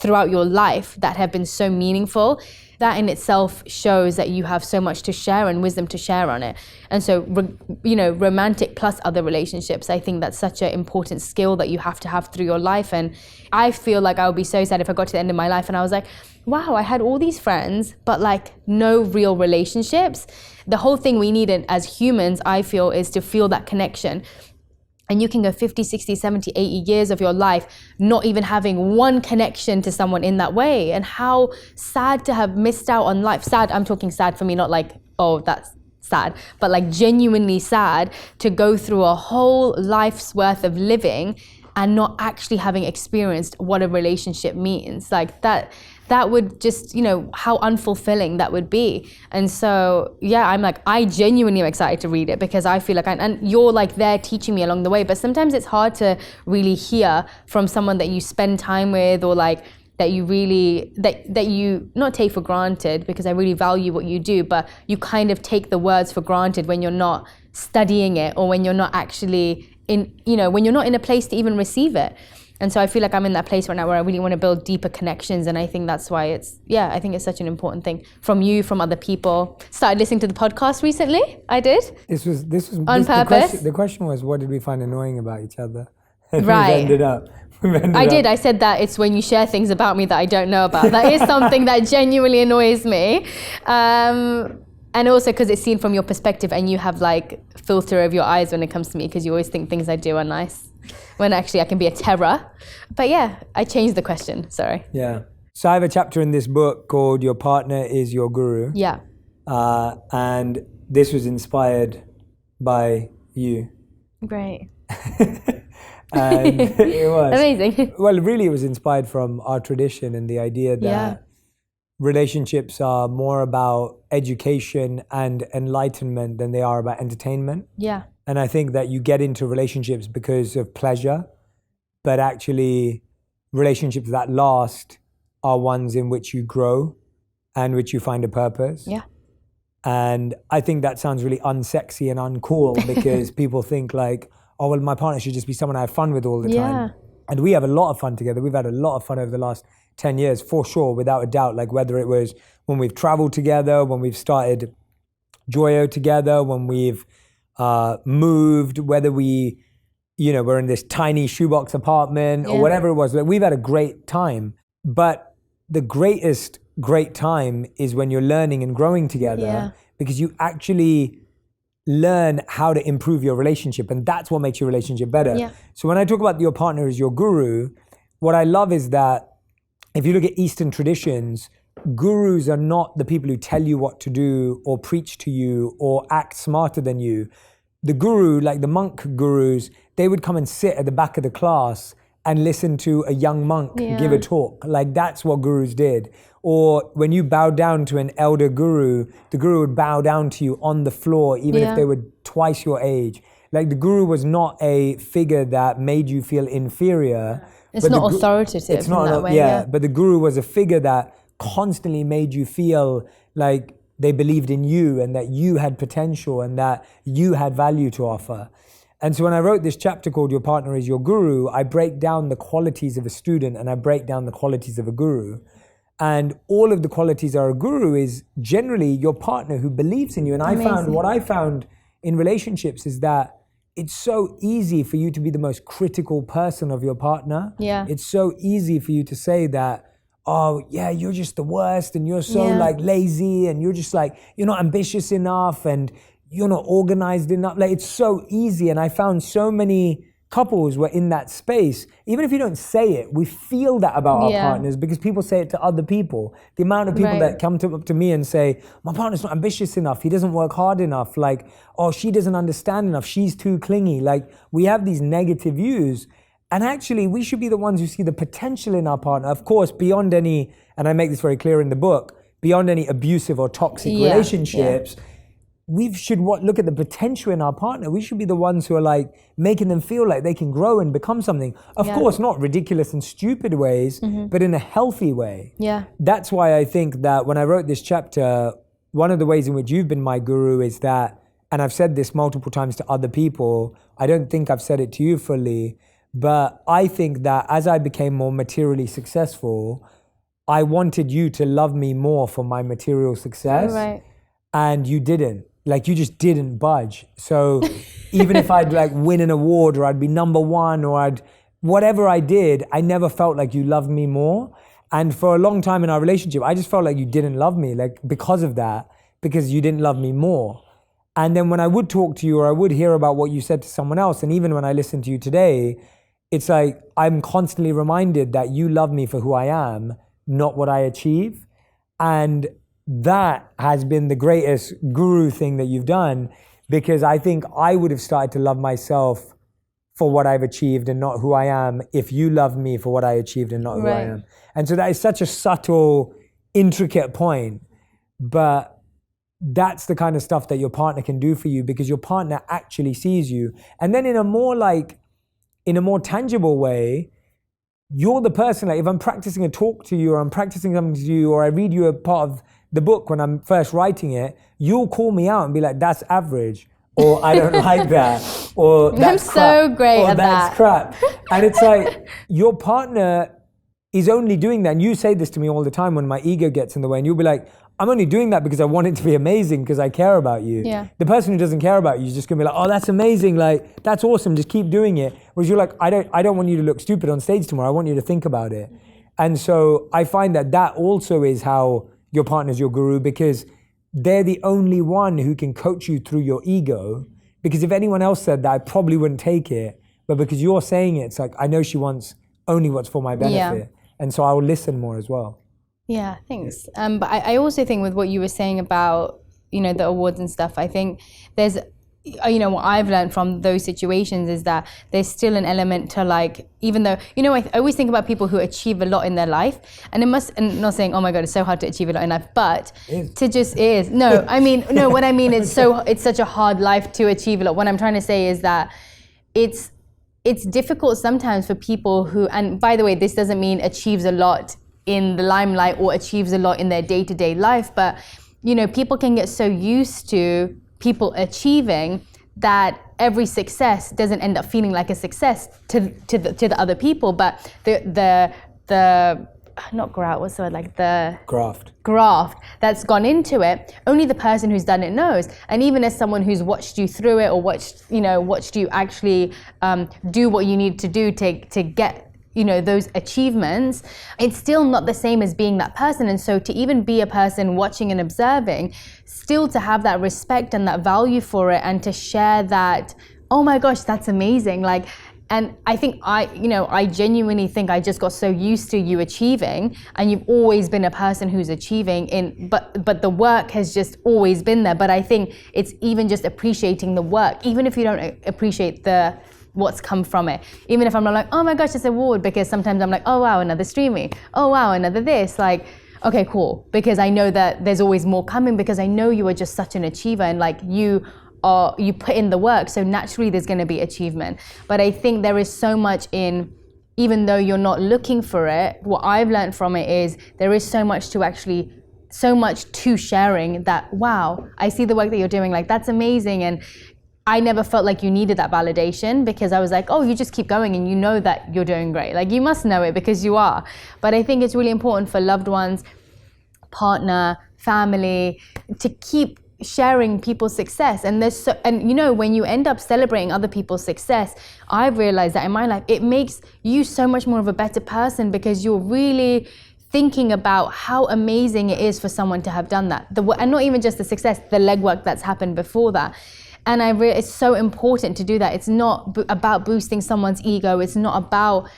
D: throughout your life that have been so meaningful, that in itself shows that you have so much to share and wisdom to share on it. And so, you know, romantic plus other relationships, I think that's such an important skill that you have to have through your life. And I feel like I would be so sad if I got to the end of my life and I was like, wow, I had all these friends, but like no real relationships. The whole thing we need as humans, I feel, is to feel that connection. And you can go 50, 60, 70, 80 years of your life not even having one connection to someone in that way. And how sad to have missed out on life. Sad, I'm talking sad for me, not like, oh, that's sad, but like genuinely sad to go through a whole life's worth of living and not actually having experienced what a relationship means. Like that would just, you know, how unfulfilling that would be. And so, yeah, I'm like, I genuinely am excited to read it, because I feel like, and you're like there teaching me along the way, but sometimes it's hard to really hear from someone that you spend time with, or like that you really, that you not take for granted, because I really value what you do, but you kind of take the words for granted when you're not studying it, or when you're not actually in, you know, when you're not in a place to even receive it. And so I feel like I'm in that place right now where I really want to build deeper connections. And I think that's why I think it's such an important thing from you, from other people. Started listening to the podcast recently. I did.
A: This was
D: on purpose.
A: The question was, what did we find annoying about each other? And
D: right.
A: I
D: did. I said that it's when you share things about me that I don't know about. That is something that genuinely annoys me. And also because it's seen from your perspective, and you have like filter of your eyes when it comes to me, because you always think things I do are nice, when actually I can be a terror. But yeah, I changed the question, sorry.
A: Yeah. So I have a chapter in this book called Your Partner is Your Guru.
D: Yeah.
A: And this was inspired by you.
D: Great.
A: And it was.
D: Amazing.
A: Well, really it was inspired from our tradition and the idea that relationships are more about education and enlightenment than they are about entertainment.
D: Yeah.
A: And I think that you get into relationships because of pleasure, but actually relationships that last are ones in which you grow and which you find a purpose.
D: Yeah.
A: And I think that sounds really unsexy and uncool, because people think like, oh, well, my partner should just be someone I have fun with all the time. And we have a lot of fun together. We've had a lot of fun over the last 10 years, for sure, without a doubt. Like whether it was when we've traveled together, when we've started Joyo together, when we've moved, whether we, you know, we're in this tiny shoebox apartment or whatever it was. We've had a great time. But the greatest great time is when you're learning and growing together, because you actually learn how to improve your relationship, and that's what makes your relationship better. So when I talk about your partner as your guru, what I love is that if you look at Eastern traditions, gurus are not the people who tell you what to do or preach to you or act smarter than you. The guru, like the monk gurus, they would come and sit at the back of the class and listen to a young monk give a talk. Like that's what gurus did. Or when you bow down to an elder guru, the guru would bow down to you on the floor, even if they were twice your age. Like the guru was not a figure that made you feel inferior.
D: It's not authoritative
A: it's not
D: in that way.
A: But the guru was a figure that constantly made you feel like they believed in you and that you had potential and that you had value to offer. And so when I wrote this chapter called Your Partner is Your Guru, I break down the qualities of a student and I break down the qualities of a guru. And all of the qualities of a guru is generally your partner who believes in you. And what I found in relationships is that it's so easy for you to be the most critical person of your partner. It's so easy for you to say that, oh yeah, you're just the worst and you're so like lazy and you're just like, you're not ambitious enough and you're not organized enough. Like it's so easy. And I found so many couples were in that space. Even if you don't say it, we feel that about our partners because people say it to other people. The amount of people that come up to me and say, my partner's not ambitious enough, he doesn't work hard enough, like, oh, she doesn't understand enough, she's too clingy. Like we have these negative views. And actually we should be the ones who see the potential in our partner. Of course, beyond any, and I make this very clear in the book, beyond any abusive or toxic relationships, we should look at the potential in our partner. We should be the ones who are like making them feel like they can grow and become something. Of course, not ridiculous and stupid ways, but in a healthy way. Yeah. That's why I think that when I wrote this chapter, one of the ways in which you've been my guru is that, and I've said this multiple times to other people, I don't think I've said it to you fully, but I think that as I became more materially successful, I wanted you to love me more for my material success. Right. And you didn't. Like you just didn't budge. So even if I'd like win an award or I'd be number one or whatever I did, I never felt like you loved me more. And for a long time in our relationship, I just felt like you didn't love me, like because of that, because you didn't love me more. And then when I would talk to you or I would hear about what you said to someone else, and even when I listen to you today, it's like I'm constantly reminded that you love me for who I am, not what I achieve. And that has been the greatest guru thing that you've done, because I think I would have started to love myself for what I've achieved and not who I am if you loved me for what I achieved and not who I am. And so that is such a subtle, intricate point, but that's the kind of stuff that your partner can do for you because your partner actually sees you. And then in a more tangible way, you're the person, like if I'm practicing a talk to you or I'm practicing something to you or I read you a part of the book when I'm first writing it, you'll call me out and be like, that's average, or I don't like that, or that's crap,
D: so great
A: or
D: at
A: that's
D: that.
A: crap. And it's like, your partner is only doing that, and you say this to me all the time when my ego gets in the way, and you'll be like, I'm only doing that because I want it to be amazing because I care about you. Yeah. The person who doesn't care about you is just gonna be like, oh, that's amazing, like, that's awesome, just keep doing it. Whereas you're like, I don't want you to look stupid on stage tomorrow, I want you to think about it. And so I find that also is how your partner's your guru, because they're the only one who can coach you through your ego. Because if anyone else said that, I probably wouldn't take it. But because you're saying it, it's like, I know she wants only what's for my benefit. And so I will listen more as well.
D: Yeah, thanks. But I also think with what you were saying about, the awards and stuff, I think there's, what I've learned from those situations is that there's still an element to like, even though, I always think about people who achieve a lot in their life, and and not saying, oh my God, it's so hard to achieve a lot in life, but no, what I mean is it's such a hard life to achieve a lot. What I'm trying to say is that it's difficult sometimes for people who, and by the way, this doesn't mean achieves a lot in the limelight or achieves a lot in their day-to-day life, but people can get so used to people achieving that every success doesn't end up feeling like a success to the other people, but the not grout, what's the word, like the graft that's gone into it, only the person who's done it knows. And even as someone who's watched you through it or watched you actually do what you need to do to get those achievements, it's still not the same as being that person. And so to even be a person watching and observing, still to have that respect and that value for it, and to share that, oh my gosh, that's amazing. Like, and I think I genuinely think I just got so used to you achieving, and you've always been a person who's achieving but the work has just always been there. But I think it's even just appreciating the work, even if you don't appreciate what's come from it. Even if I'm not like, oh my gosh, this award, because sometimes I'm like, oh wow, another streaming, oh wow, another this, like, okay, cool, because I know that there's always more coming, because I know you are just such an achiever, and like you put in the work, so naturally there's going to be achievement. But I think there is so much in, even though you're not looking for it, what I've learned from it is there is so much to sharing, that wow, I see the work that you're doing, like that's amazing. And I never felt like you needed that validation, because I was like, oh, you just keep going and you know that you're doing great. Like you must know it because you are. But I think it's really important for loved ones, partner, family, to keep sharing people's success. And when you end up celebrating other people's success, I've realized that in my life, it makes you so much more of a better person, because you're really thinking about how amazing it is for someone to have done that. And not even just the success, the legwork that's happened before that. And it's so important to do that. It's not about boosting someone's ego. It's not about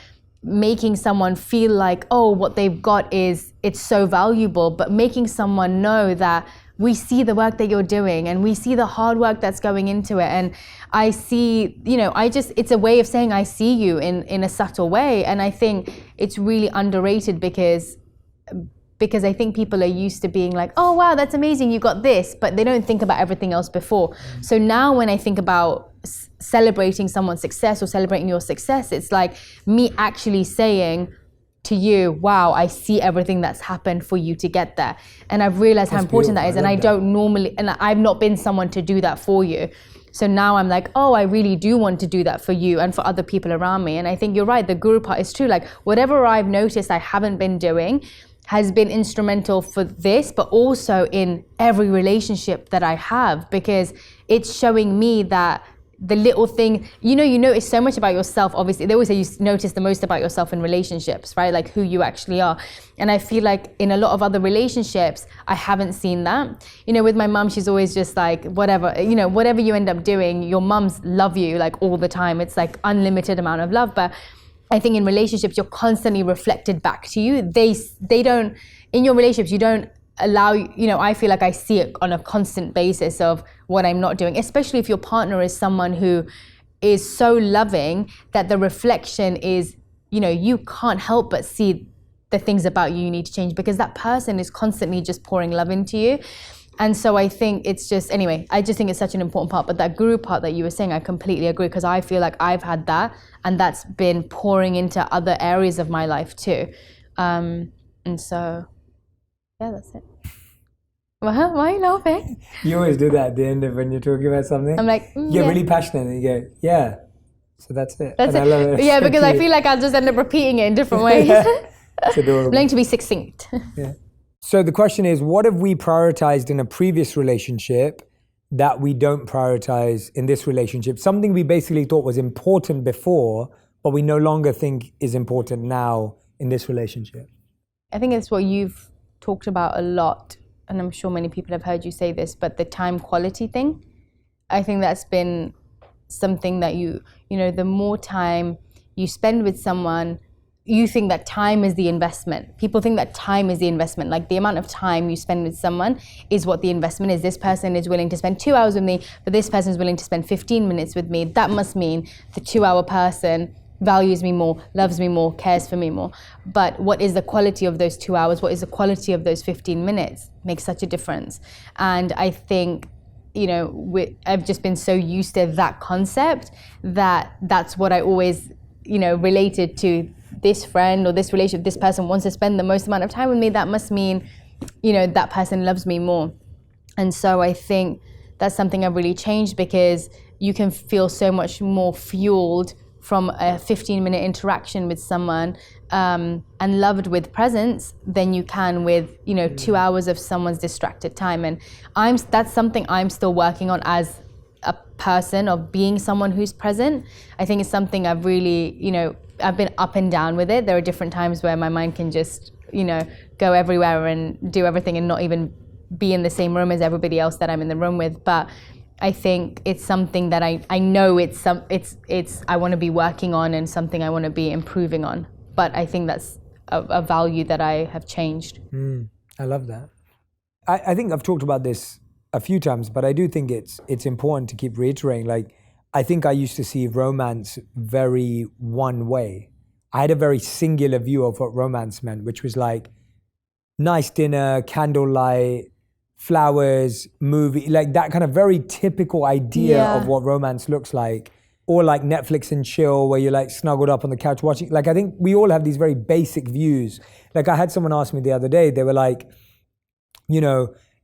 D: making someone feel like, oh, what they've got it's so valuable, but making someone know that we see the work that you're doing and we see the hard work that's going into it. And I see, it's a way of saying I see you in a subtle way. And I think it's really underrated because I think people are used to being like, oh, wow, that's amazing, you got this, but they don't think about everything else before. So now when I think about celebrating someone's success or celebrating your success, it's like me actually saying to you, wow, I see everything that's happened for you to get there. And I've realized how important that is. And I don't normally, and I've not been someone to do that for you. So now I'm like, oh, I really do want to do that for you and for other people around me. And I think you're right, the guru part is true. Like whatever I've noticed I haven't been doing has been instrumental for this, but also in every relationship that I have, because it's showing me that the little thing, you notice so much about yourself. Obviously, they always say you notice the most about yourself in relationships, right? Like who you actually are. And I feel like in a lot of other relationships, I haven't seen that. With my mum, she's always just like, whatever you end up doing, your mums love you like all the time. It's like unlimited amount of love. But I think in relationships, you're constantly reflected back to you. They don't, in your relationships, you don't allow, I feel like I see it on a constant basis of what I'm not doing, especially if your partner is someone who is so loving that the reflection is, you can't help but see the things about you need to change because that person is constantly just pouring love into you. And so I think it's just, anyway, I just think it's such an important part. But that guru part that you were saying, I completely agree, because I feel like I've had that and that's been pouring into other areas of my life too. And so, yeah, that's it. Well, why are you laughing?
A: You always do that at the end of when you're talking about something.
D: I'm like,
A: you're really passionate and you go, yeah. So that's it.
D: That's
A: and
D: it.
A: I love it.
D: Yeah, because I feel like I'll just end up repeating it in different ways.
A: It's adorable.
D: Learning to be succinct.
A: Yeah. So the question is, what have we prioritized in a previous relationship that we don't prioritize in this relationship? Something we basically thought was important before, but we no longer think is important now in this relationship.
D: I think it's what you've talked about a lot, and I'm sure many people have heard you say this, but the time quality thing. I think that's been something that the more time you spend with someone, you think that time is the investment. People think that time is the investment. Like the amount of time you spend with someone is what the investment is. This person is willing to spend 2 hours with me, but this person is willing to spend 15 minutes with me. That must mean the 2-hour person values me more, loves me more, cares for me more. But what is the quality of those 2 hours? What is the quality of those 15 minutes? Makes such a difference. And I think, I've just been so used to that concept that that's what I always, related to this friend or this relationship. This person wants to spend the most amount of time with me. That must mean, that person loves me more. And so I think that's something I've really changed, because you can feel so much more fueled from a 15-minute interaction with someone and loved with presence than you can with 2 hours of someone's distracted time. And that's something I'm still working on as a person, of being someone who's present. I think it's something I've really, I've been up and down with it. There are different times where my mind can just go everywhere and do everything and not even be in the same room as everybody else that I'm in the room with. But I think it's something that I know it's I want to be working on and something I want to be improving on. But I think that's a value that I have changed.
A: I love that. I think I've talked about this a few times, but I do think it's important to keep reiterating. Like, I think I used to see romance very one way. I had a very singular view of what romance meant, which was like nice dinner, candlelight, flowers, movie, like that kind of very typical idea of what romance looks like. Or like Netflix and chill, where you're like snuggled up on the couch watching. Like, I think we all have these very basic views. Like, I had someone ask me the other day, they were like,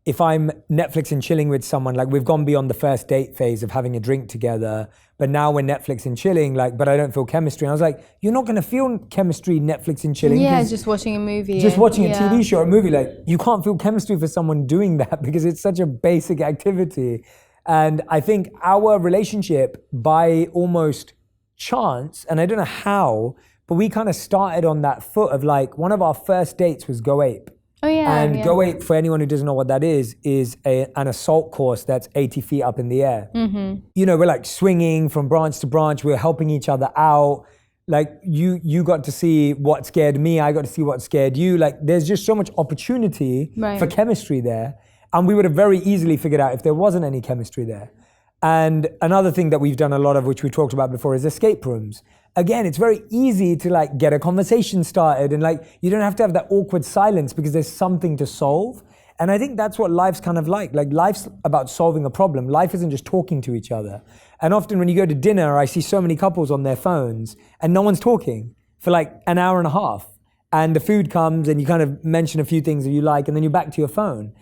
A: if I'm Netflix and chilling with someone, like we've gone beyond the first date phase of having a drink together, but now we're Netflix and chilling, like, but I don't feel chemistry. And I was like, you're not going to feel chemistry Netflix and chilling.
D: Yeah, just watching a movie.
A: Just watching a TV show or a movie, like, you can't feel chemistry for someone doing that because it's such a basic activity. And I think our relationship, by almost chance, and I don't know how, but we kind of started on that foot of like, one of our first dates was Go Ape.
D: Oh yeah.
A: And Go Ape, for anyone who doesn't know what that is an assault course that's 80 feet up in the air.
D: Mm-hmm.
A: You know, we're like swinging from branch to branch. We're helping each other out. Like you got to see what scared me. I got to see what scared you. Like there's just so much opportunity for chemistry there. And we would have very easily figured out if there wasn't any chemistry there. And another thing that we've done a lot of, which we talked about before, is escape rooms. Again, it's very easy to like get a conversation started, and like you don't have to have that awkward silence because there's something to solve. And I think that's what life's kind of like. Like life's about solving a problem. Life isn't just talking to each other. And often when you go to dinner, I see so many couples on their phones and no one's talking for like an hour and a half. And the food comes and you kind of mention a few things that you like and then you're back to your phone.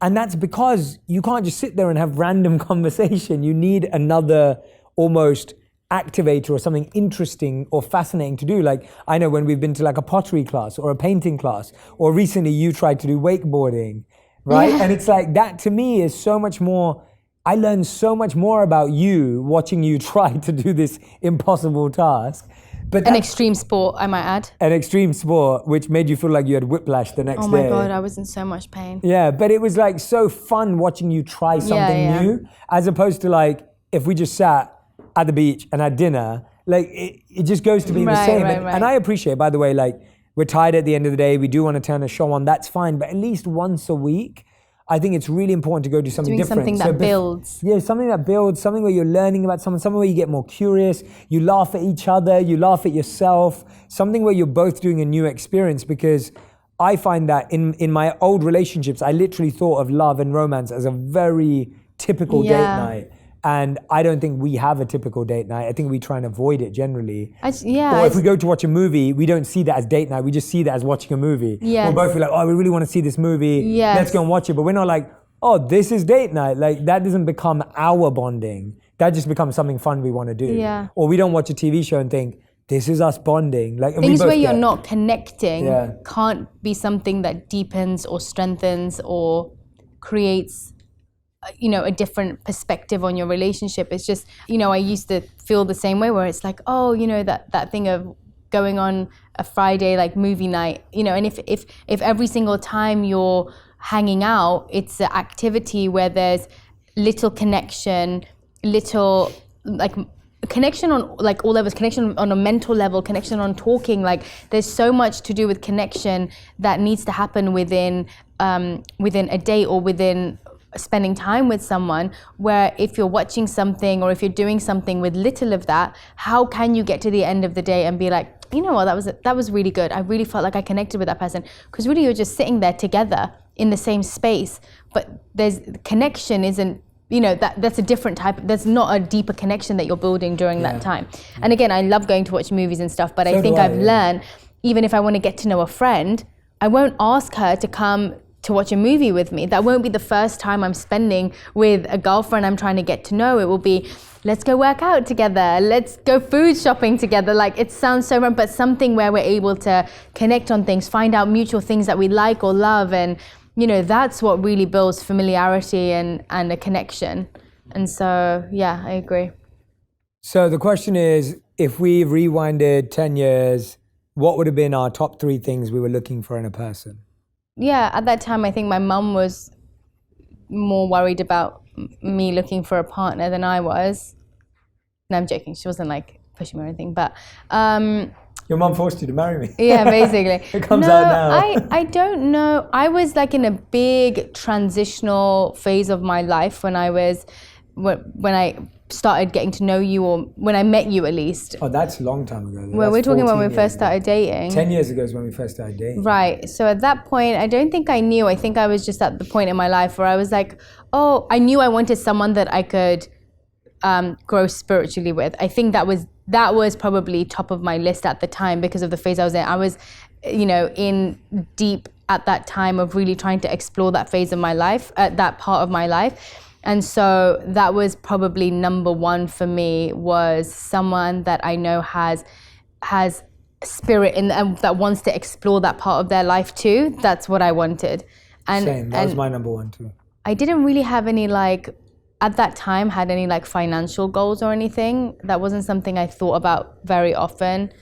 A: And that's because you can't just sit there and have random conversation. You need another almost activator or something interesting or fascinating to do. Like I know when we've been to like a pottery class or a painting class, or recently you tried to do wakeboarding, right? Yeah. And it's like that to me is so much more, I learned so much more about you watching you try to do this impossible task. But
D: an extreme sport, I might add.
A: An extreme sport, which made you feel like you had whiplash the next day.
D: Oh my God, I was in so much pain.
A: Yeah, but it was like so fun watching you try something new, as opposed to like, if we just sat at the beach and had dinner, like it just goes to being the same. And I appreciate, by the way, like we're tired at the end of the day, we do want to turn a show on, that's fine. But at least once a week, I think it's really important to go do something different.
D: Something that builds.
A: Yeah, something that builds, something where you're learning about someone, something where you get more curious, you laugh at each other, you laugh at yourself, something where you're both doing a new experience. Because I find that in my old relationships, I literally thought of love and romance as a very typical date night. And I don't think we have a typical date night. I think we try and avoid it generally. Or if we go to watch a movie, we don't see that as date night. We just see that as watching a movie. We're both like, oh, we really want to see this movie. Let's go and watch it. But we're not like, oh, this is date night. Like that doesn't become our bonding. That just becomes something fun we want to do. Or we don't watch a TV show and think, this is us bonding. Like
D: things where you're not connecting can't be something that deepens or strengthens or creates a different perspective on your relationship. It's just, I used to feel the same way where it's like, oh, that thing of going on a Friday, like movie night, and if every single time you're hanging out, it's an activity where there's little connection, little like connection on like all levels, connection on a mental level, connection on talking, like there's so much to do with connection that needs to happen within a day or within spending time with someone, where if you're watching something or if you're doing something with little of that, how can you get to the end of the day and be like, you know what, that was really good. I really felt like I connected with that person. Because really you're just sitting there together in the same space, but there's connection isn't, that's a different type. There's not a deeper connection that you're building during that time. And again, I love going to watch movies and stuff, but I think I've learned, even if I want to get to know a friend, I won't ask her to come to watch a movie with me. That won't be the first time I'm spending with a girlfriend I'm trying to get to know. It will be, let's go work out together, let's go food shopping together. Like it sounds so wrong, but something where we're able to connect on things, find out mutual things that we like or love. And that's what really builds familiarity and a connection. And so, yeah, I agree.
A: So the question is, if we rewinded 10 years, what would have been our top 3 things we were looking for in a person?
D: Yeah, at that time, I think my mum was more worried about me looking for a partner than I was. No, I'm joking. She wasn't like pushing me or anything, but...
A: Your mum forced you to marry me.
D: Yeah, basically.
A: It comes out now.
D: I don't know. I was like in a big transitional phase of my life when I started getting to know you, or when I met you at least.
A: Oh, that's a long time ago.
D: Well, we're talking when we first started dating.
A: 10 years ago is when we first started dating.
D: Right. So at that point, I don't think I knew. I think I was just at the point in my life where I was like, oh, I knew I wanted someone that I could grow spiritually with. I think that was probably top of my list at the time because of the phase I was in. I was, in deep at that time of really trying to explore that phase of my life, that part of my life. And so that was probably number 1 for me, was someone that I know has spirit and that wants to explore that part of their life too. That's what I wanted.
A: Same, that was my number 1 too.
D: I didn't really have any at that time, financial goals or anything. That wasn't something I thought about very often.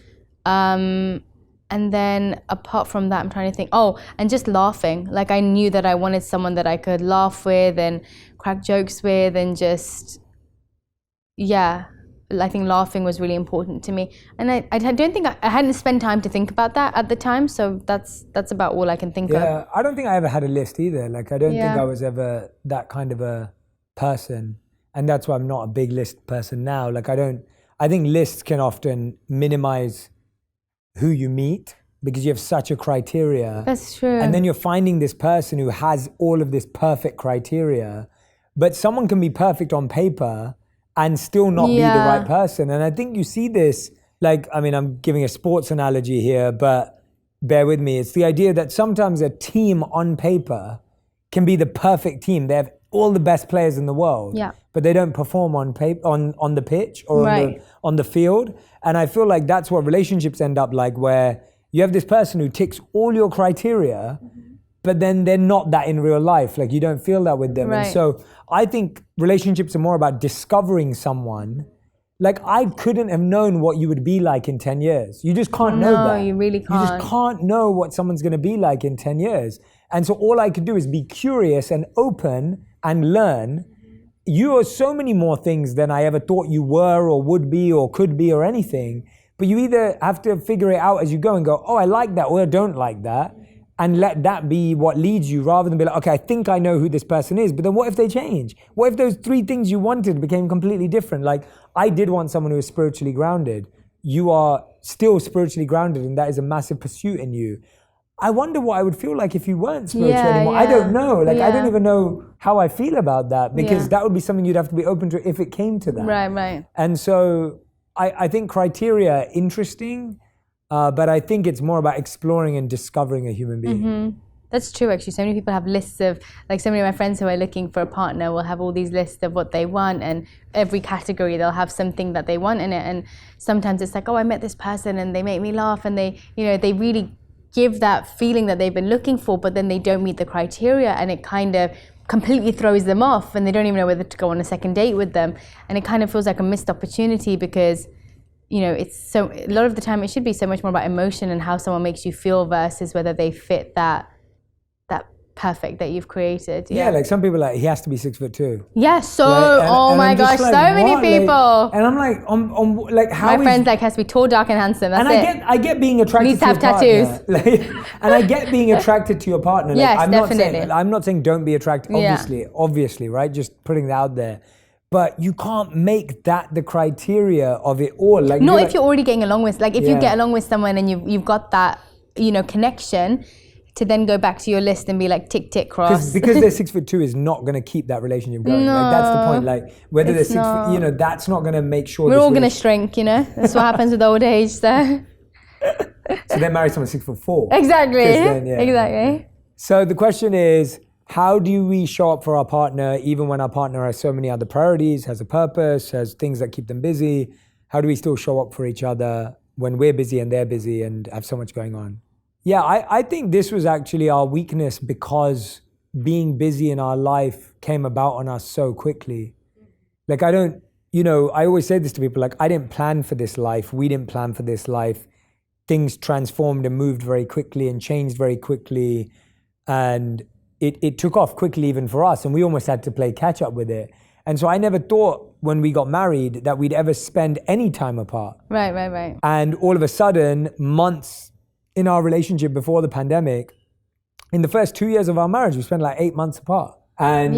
D: And then apart from that, I'm trying to think. Oh, and just laughing. Like I knew that I wanted someone that I could laugh with and crack jokes with, and just, yeah. I think laughing was really important to me. And I don't think I hadn't spent time to think about that at the time. So that's about all I can think of.
A: Yeah, I don't think I ever had a list either. Like I don't think I was ever that kind of a person. And that's why I'm not a big list person now. Like I think lists can often minimize who you meet because you have such a criteria.
D: That's true.
A: And then you're finding this person who has all of this perfect criteria, but someone can be perfect on paper and still not be the right person. And I think you see this, like, I mean, I'm giving a sports analogy here, but bear with me. It's the idea that sometimes a team on paper can be the perfect team. They have all the best players in the world, but they don't perform on the pitch or on the field. And I feel like that's what relationships end up like, where you have this person who ticks all your criteria, but then they're not that in real life. Like you don't feel that with them. Right. And so I think relationships are more about discovering someone. Like I couldn't have known what you would be like in 10 years. You just can't know that.
D: No, you really can't.
A: You just can't know what someone's going to be like in 10 years. And so all I could do is be curious and open and learn. You are so many more things than I ever thought you were or would be or could be or anything. But you either have to figure it out as you go and go, oh, I like that or I don't like that. And let that be what leads you, rather than be like, okay, I think I know who this person is, but then what if they change? What if those 3 things you wanted became completely different? Like, I did want someone who is spiritually grounded. You are still spiritually grounded, and that is a massive pursuit in you. I wonder what I would feel like if you weren't spiritual anymore. I don't know. Like, I don't even know how I feel about that, because that would be something you'd have to be open to if it came to that.
D: Right.
A: And so I think criteria are interesting, but I think it's more about exploring and discovering a human being.
D: Mm-hmm. That's true, actually. So many people have lists of, like so many of my friends who are looking for a partner will have all these lists of what they want, and every category they'll have something that they want in it. And sometimes it's like, oh, I met this person and they make me laugh, and they really give that feeling that they've been looking for, but then they don't meet the criteria, and it kind of completely throws them off, and they don't even know whether to go on a second date with them. And it kind of feels like a missed opportunity, because it's so, a lot of the time it should be so much more about emotion and how someone makes you feel versus whether they fit that perfect that you've created.
A: Yeah, like some people he has to be 6'2".
D: Yeah, oh my gosh, so many people.
A: And I'm like, like how?
D: My friend's like has to be tall, dark, and handsome. That's it.
A: I get being attracted.
D: Needs to have
A: tattoos.
D: tattoos.
A: And I get being attracted to your partner. Like,
D: yes, definitely.
A: I'm not saying don't be attracted. Obviously, right? Just putting that out there. But you can't make that the criteria of it all. Like,
D: not if you're already getting along with, like if you get along with someone and you've got that, connection, to then go back to your list and be like tick, tick, cross.
A: Because they're 6'2" is not going to keep that relationship going.
D: No,
A: like that's the point. Like whether they're 6 foot, that's not going to make sure.
D: We're all going to shrink, That's what happens with old age. So
A: they marry someone 6'4".
D: Exactly.
A: Then,
D: exactly.
A: So the question is, how do we show up for our partner even when our partner has so many other priorities, has a purpose, has things that keep them busy? How do we still show up for each other when we're busy and they're busy and have so much going on? Yeah, I think this was actually our weakness, because being busy in our life came about on us so quickly. Like I always say this to people, like I didn't plan for this life. We didn't plan for this life. Things transformed and moved very quickly and changed very quickly. And it took off quickly even for us, and we almost had to play catch up with it. And so I never thought when we got married that we'd ever spend any time apart.
D: Right.
A: And all of a sudden, months in our relationship before the pandemic, in the first 2 years of our marriage, we spent like 8 months apart. And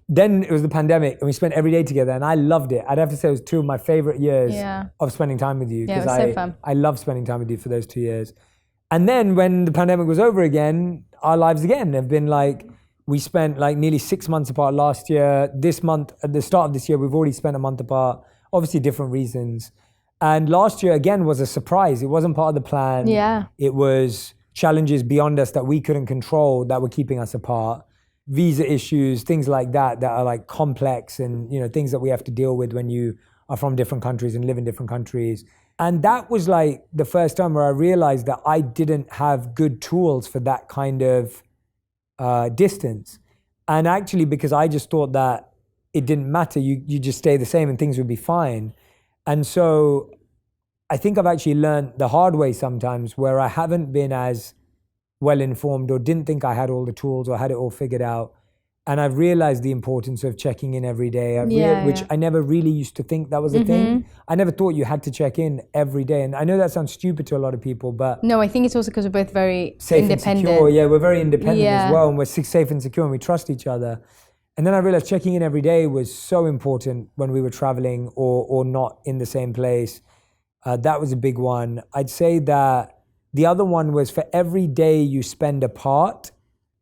A: then it was the pandemic, and we spent every day together, and I loved it. I'd have to say it was 2 of my favorite years of spending time with you.
D: Yeah, it was so fun.
A: I love spending time with you for those 2 years. And then when the pandemic was over again, our lives again have been like, we spent like nearly 6 months apart last year. This month, at the start of this year, we've already spent a month apart, obviously different reasons. And last year again was a surprise. It wasn't part of the plan.
D: Yeah.
A: It was challenges beyond us that we couldn't control that were keeping us apart. Visa issues, things like that are like complex, and things that we have to deal with when you are from different countries and live in different countries. And that was like the first time where I realized that I didn't have good tools for that kind of distance. And actually, because I just thought that it didn't matter, you just stay the same and things would be fine. And so I think I've actually learned the hard way sometimes where I haven't been as well informed or didn't think I had all the tools or had it all figured out. And I've realized the importance of checking in every day, which I never really used to think that was a thing. I never thought you had to check in every day. And I know that sounds stupid to a lot of people, but...
D: No, I think it's also because we're both very
A: safe
D: independent.
A: And secure. Yeah, we're very independent as well. And we're safe and secure and we trust each other. And then I realized checking in every day was so important when we were traveling or not in the same place. That was a big one. I'd say that the other one was for every day you spend apart,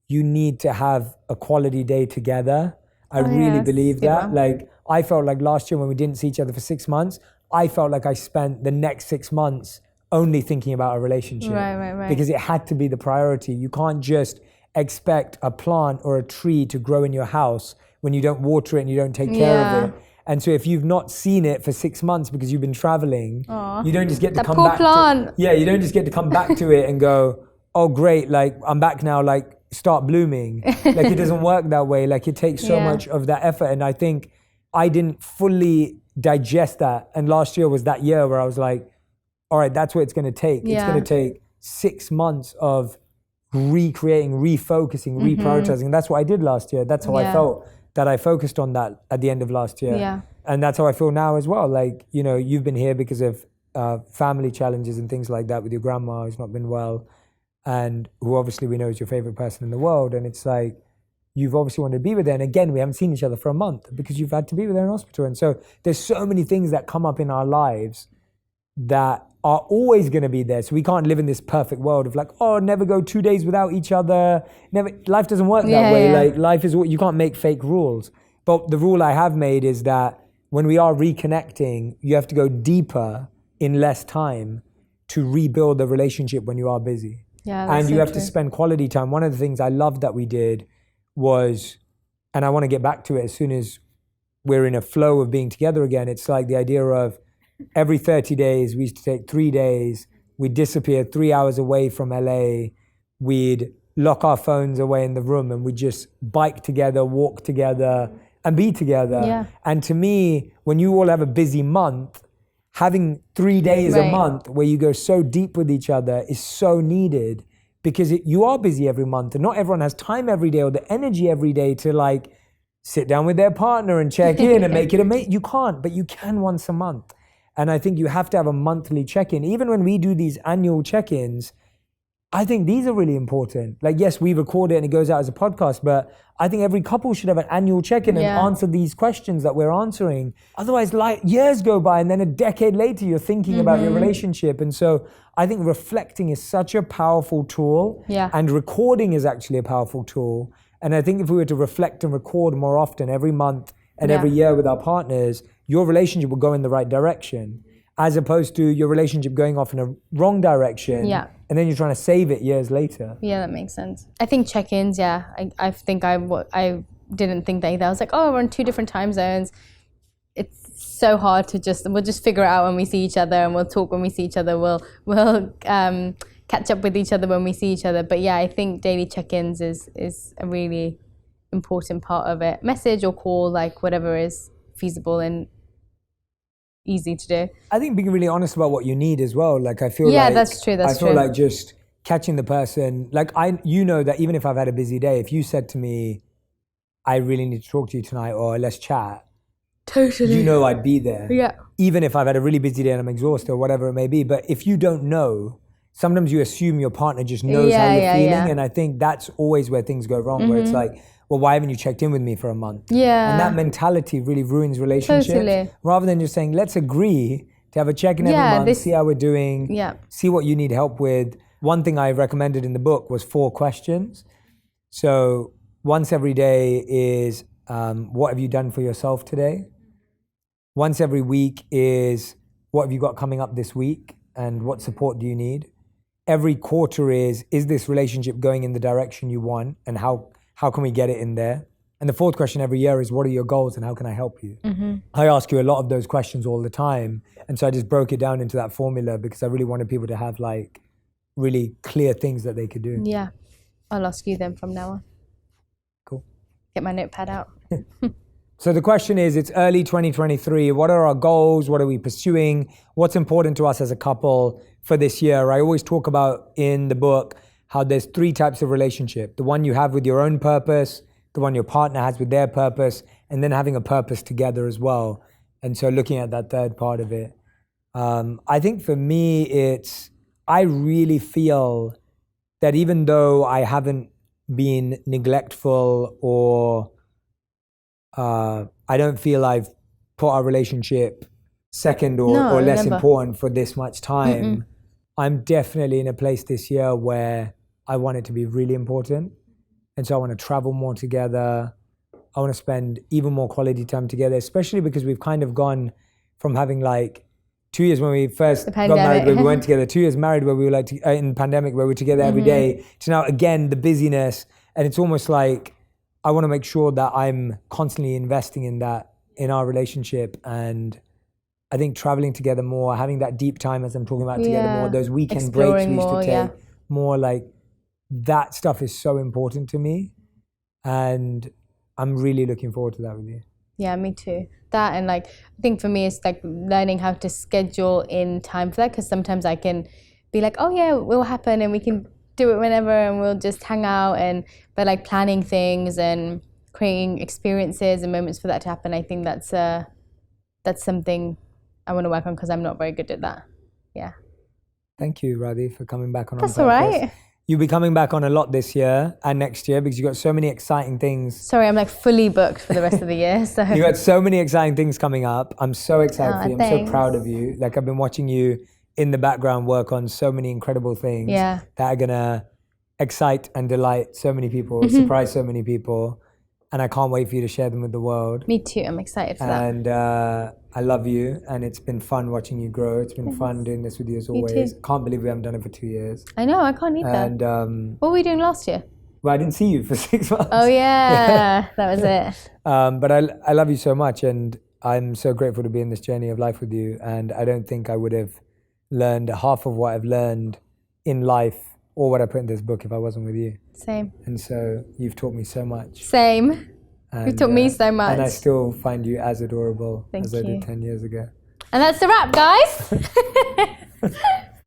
A: you need to have a quality day together. I really believe that. Like, I felt like last year when we didn't see each other for 6 months, I felt like I spent the next 6 months only thinking about a relationship.
D: Right.
A: Because it had to be the priority. You can't just expect a plant or a tree to grow in your house when you don't water it and you don't take care of it. And so if you've not seen it for 6 months because you've been traveling, you don't just get to come back to you don't just get to come back to it and go, oh great, like I'm back now, like start blooming. Like it doesn't work that way. Like it takes so much of that effort. And I think I didn't fully digest that. And last year was that year where I was like, all right, that's what it's going to take. It's going to take 6 months of recreating, refocusing, reprioritizing. That's what I did last year. That's how I felt, that I focused on that at the end of last year. And that's how I feel now as well. Like, you know, you've been here because of family challenges and things like that with your grandma who's not been well, and who obviously we know is your favorite person in the world. And it's like, you've obviously wanted to be with her. And again, we haven't seen each other for a month because you've had to be with her in hospital. And so there's so many things that come up in our lives that are always going to be there. So we can't live in this perfect world of like, oh, never go 2 days without each other. Never. Life doesn't work that way. Like life is, you can't make fake rules. But the rule I have made is that when we are reconnecting, you have to go deeper in less time to rebuild the relationship when you are busy. And you have to spend quality time. One of the things I loved that we did was, and I want to get back to it as soon as we're in a flow of being together again, it's like the idea of every 30 days, we used to take 3 days, we'd disappear 3 hours away from LA, we'd lock our phones away in the room and we'd just bike together, walk together and be together. And to me, when you all have a busy month, having 3 days a month where you go so deep with each other is so needed, because you are busy every month and not everyone has time every day or the energy every day to like sit down with their partner and check in and make it amazing. You can't, but you can once a month. And I think you have to have a monthly check-in. Even when we do these annual check-ins, I think these are really important. Like, yes, we record it and it goes out as a podcast, but I think every couple should have an annual check-in and answer these questions that we're answering. Otherwise, like, years go by and then a decade later, you're thinking about your relationship. And so I think reflecting is such a powerful tool. And recording is actually a powerful tool. And I think if we were to reflect and record more often every month and every year with our partners, your relationship will go in the right direction, as opposed to your relationship going off in a wrong direction. And then you're trying to save it years later.
D: That makes sense. I think check-ins, I think I didn't think that either. I was like, oh, we're in 2 different time zones. It's so hard to we'll just figure it out when we see each other, and we'll talk when we see each other. We'll catch up with each other when we see each other. But yeah, I think daily check-ins is a really important part of it. Message or call, like whatever is feasible and easy to do.
A: I think being really honest about what you need as well. Like I feel like
D: that's true. I feel
A: like just catching the person. Like you know that even if I've had a busy day, if you said to me, I really need to talk to you tonight, or let's chat.
D: Totally.
A: You know I'd be there.
D: Yeah.
A: Even if I've had a really busy day and I'm exhausted or whatever it may be. But if you don't know, sometimes you assume your partner just knows how you're feeling. And I think that's always where things go wrong, where it's like, well, why haven't you checked in with me for a month? And that mentality really ruins relationships. Rather than just saying, let's agree to have a check-in every month, see how we're doing, see what you need help with. One thing I recommended in the book was 4 questions. So once every day is, what have you done for yourself today? Once every week is, what have you got coming up this week? And what support do you need? Every quarter is this relationship going in the direction you want? And how can we get it in there? And the 4th question every year is, what are your goals and how can I help you? I ask you a lot of those questions all the time. And so I just broke it down into that formula because I really wanted people to have like really clear things that they could do.
D: I'll ask you them from now on.
A: Cool.
D: Get my notepad out.
A: So the question is, it's early 2023. What are our goals? What are we pursuing? What's important to us as a couple for this year? I always talk about in the book how there's 3 types of relationship. The one you have with your own purpose, the one your partner has with their purpose, and then having a purpose together as well. And so looking at that third part of it. I think for me, I really feel that even though I haven't been neglectful or I don't feel I've put our relationship second or less important for this much time, I'm definitely in a place this year where I want it to be really important. And so I want to travel more together. I want to spend even more quality time together, especially because we've kind of gone from having like 2 years when we first got married, where we went together, 2 years married where we were like in pandemic where we were together every day, to now again the busyness. And it's almost like I want to make sure that I'm constantly investing in that in our relationship. And I think traveling together more, having that deep time as I'm talking about together more, those weekend breaks we used to take more, like that stuff is so important to me. And I'm really looking forward to that with you.
D: Yeah, me too. That, and like, I think for me, it's like learning how to schedule in time for that, because sometimes I can be like, oh yeah, it will happen and we can do it whenever and we'll just hang out, but like planning things and creating experiences and moments for that to happen, I think that's something I want to work on, because I'm not very good at that. Yeah. Thank
A: you, Radhi, for coming back on.
D: That's all right.
A: You'll be coming back on a lot this year and next year because you've got so many exciting things.
D: Sorry, I'm like fully booked for the rest of the year. So
A: you've got so many exciting things coming up. I'm so excited for you.
D: Thanks.
A: I'm so proud of you. Like, I've been watching you in the background work on so many incredible things that are going to excite and delight so many people, surprise so many people. And I can't wait for you to share them with the world.
D: Me too. I'm excited for that.
A: And I love you. And it's been fun watching you grow. It's been fun doing this with you as always. Can't believe we haven't done it for 2 years.
D: I know. I can't either.
A: And
D: what were we doing last year?
A: Well, I didn't see you for 6 months.
D: Oh, yeah. That was it.
A: But I love you so much. And I'm so grateful to be in this journey of life with you. And I don't think I would have learned half of what I've learned in life or what I put in this book if I wasn't with you.
D: Same.
A: And so you've taught me so much.
D: Same. You taught me so much.
A: And I still find you as adorable as I did 10 years ago.
D: And that's the wrap, guys.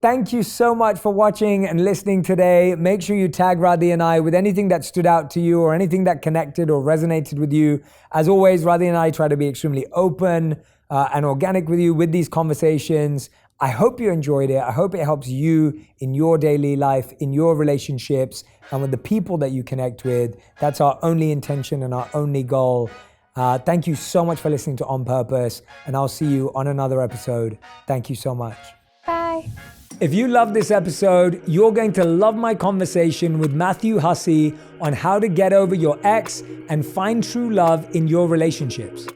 A: Thank you so much for watching and listening today. Make sure you tag Radhi and I with anything that stood out to you or anything that connected or resonated with you. As always, Radhi and I try to be extremely open and organic with you with these conversations. I hope you enjoyed it. I hope it helps you in your daily life, in your relationships, and with the people that you connect with. That's our only intention and our only goal. Thank you so much for listening to On Purpose, and I'll see you on another episode. Thank you so much.
D: Bye.
A: If you love this episode, you're going to love my conversation with Matthew Hussey on how to get over your ex and find true love in your relationships.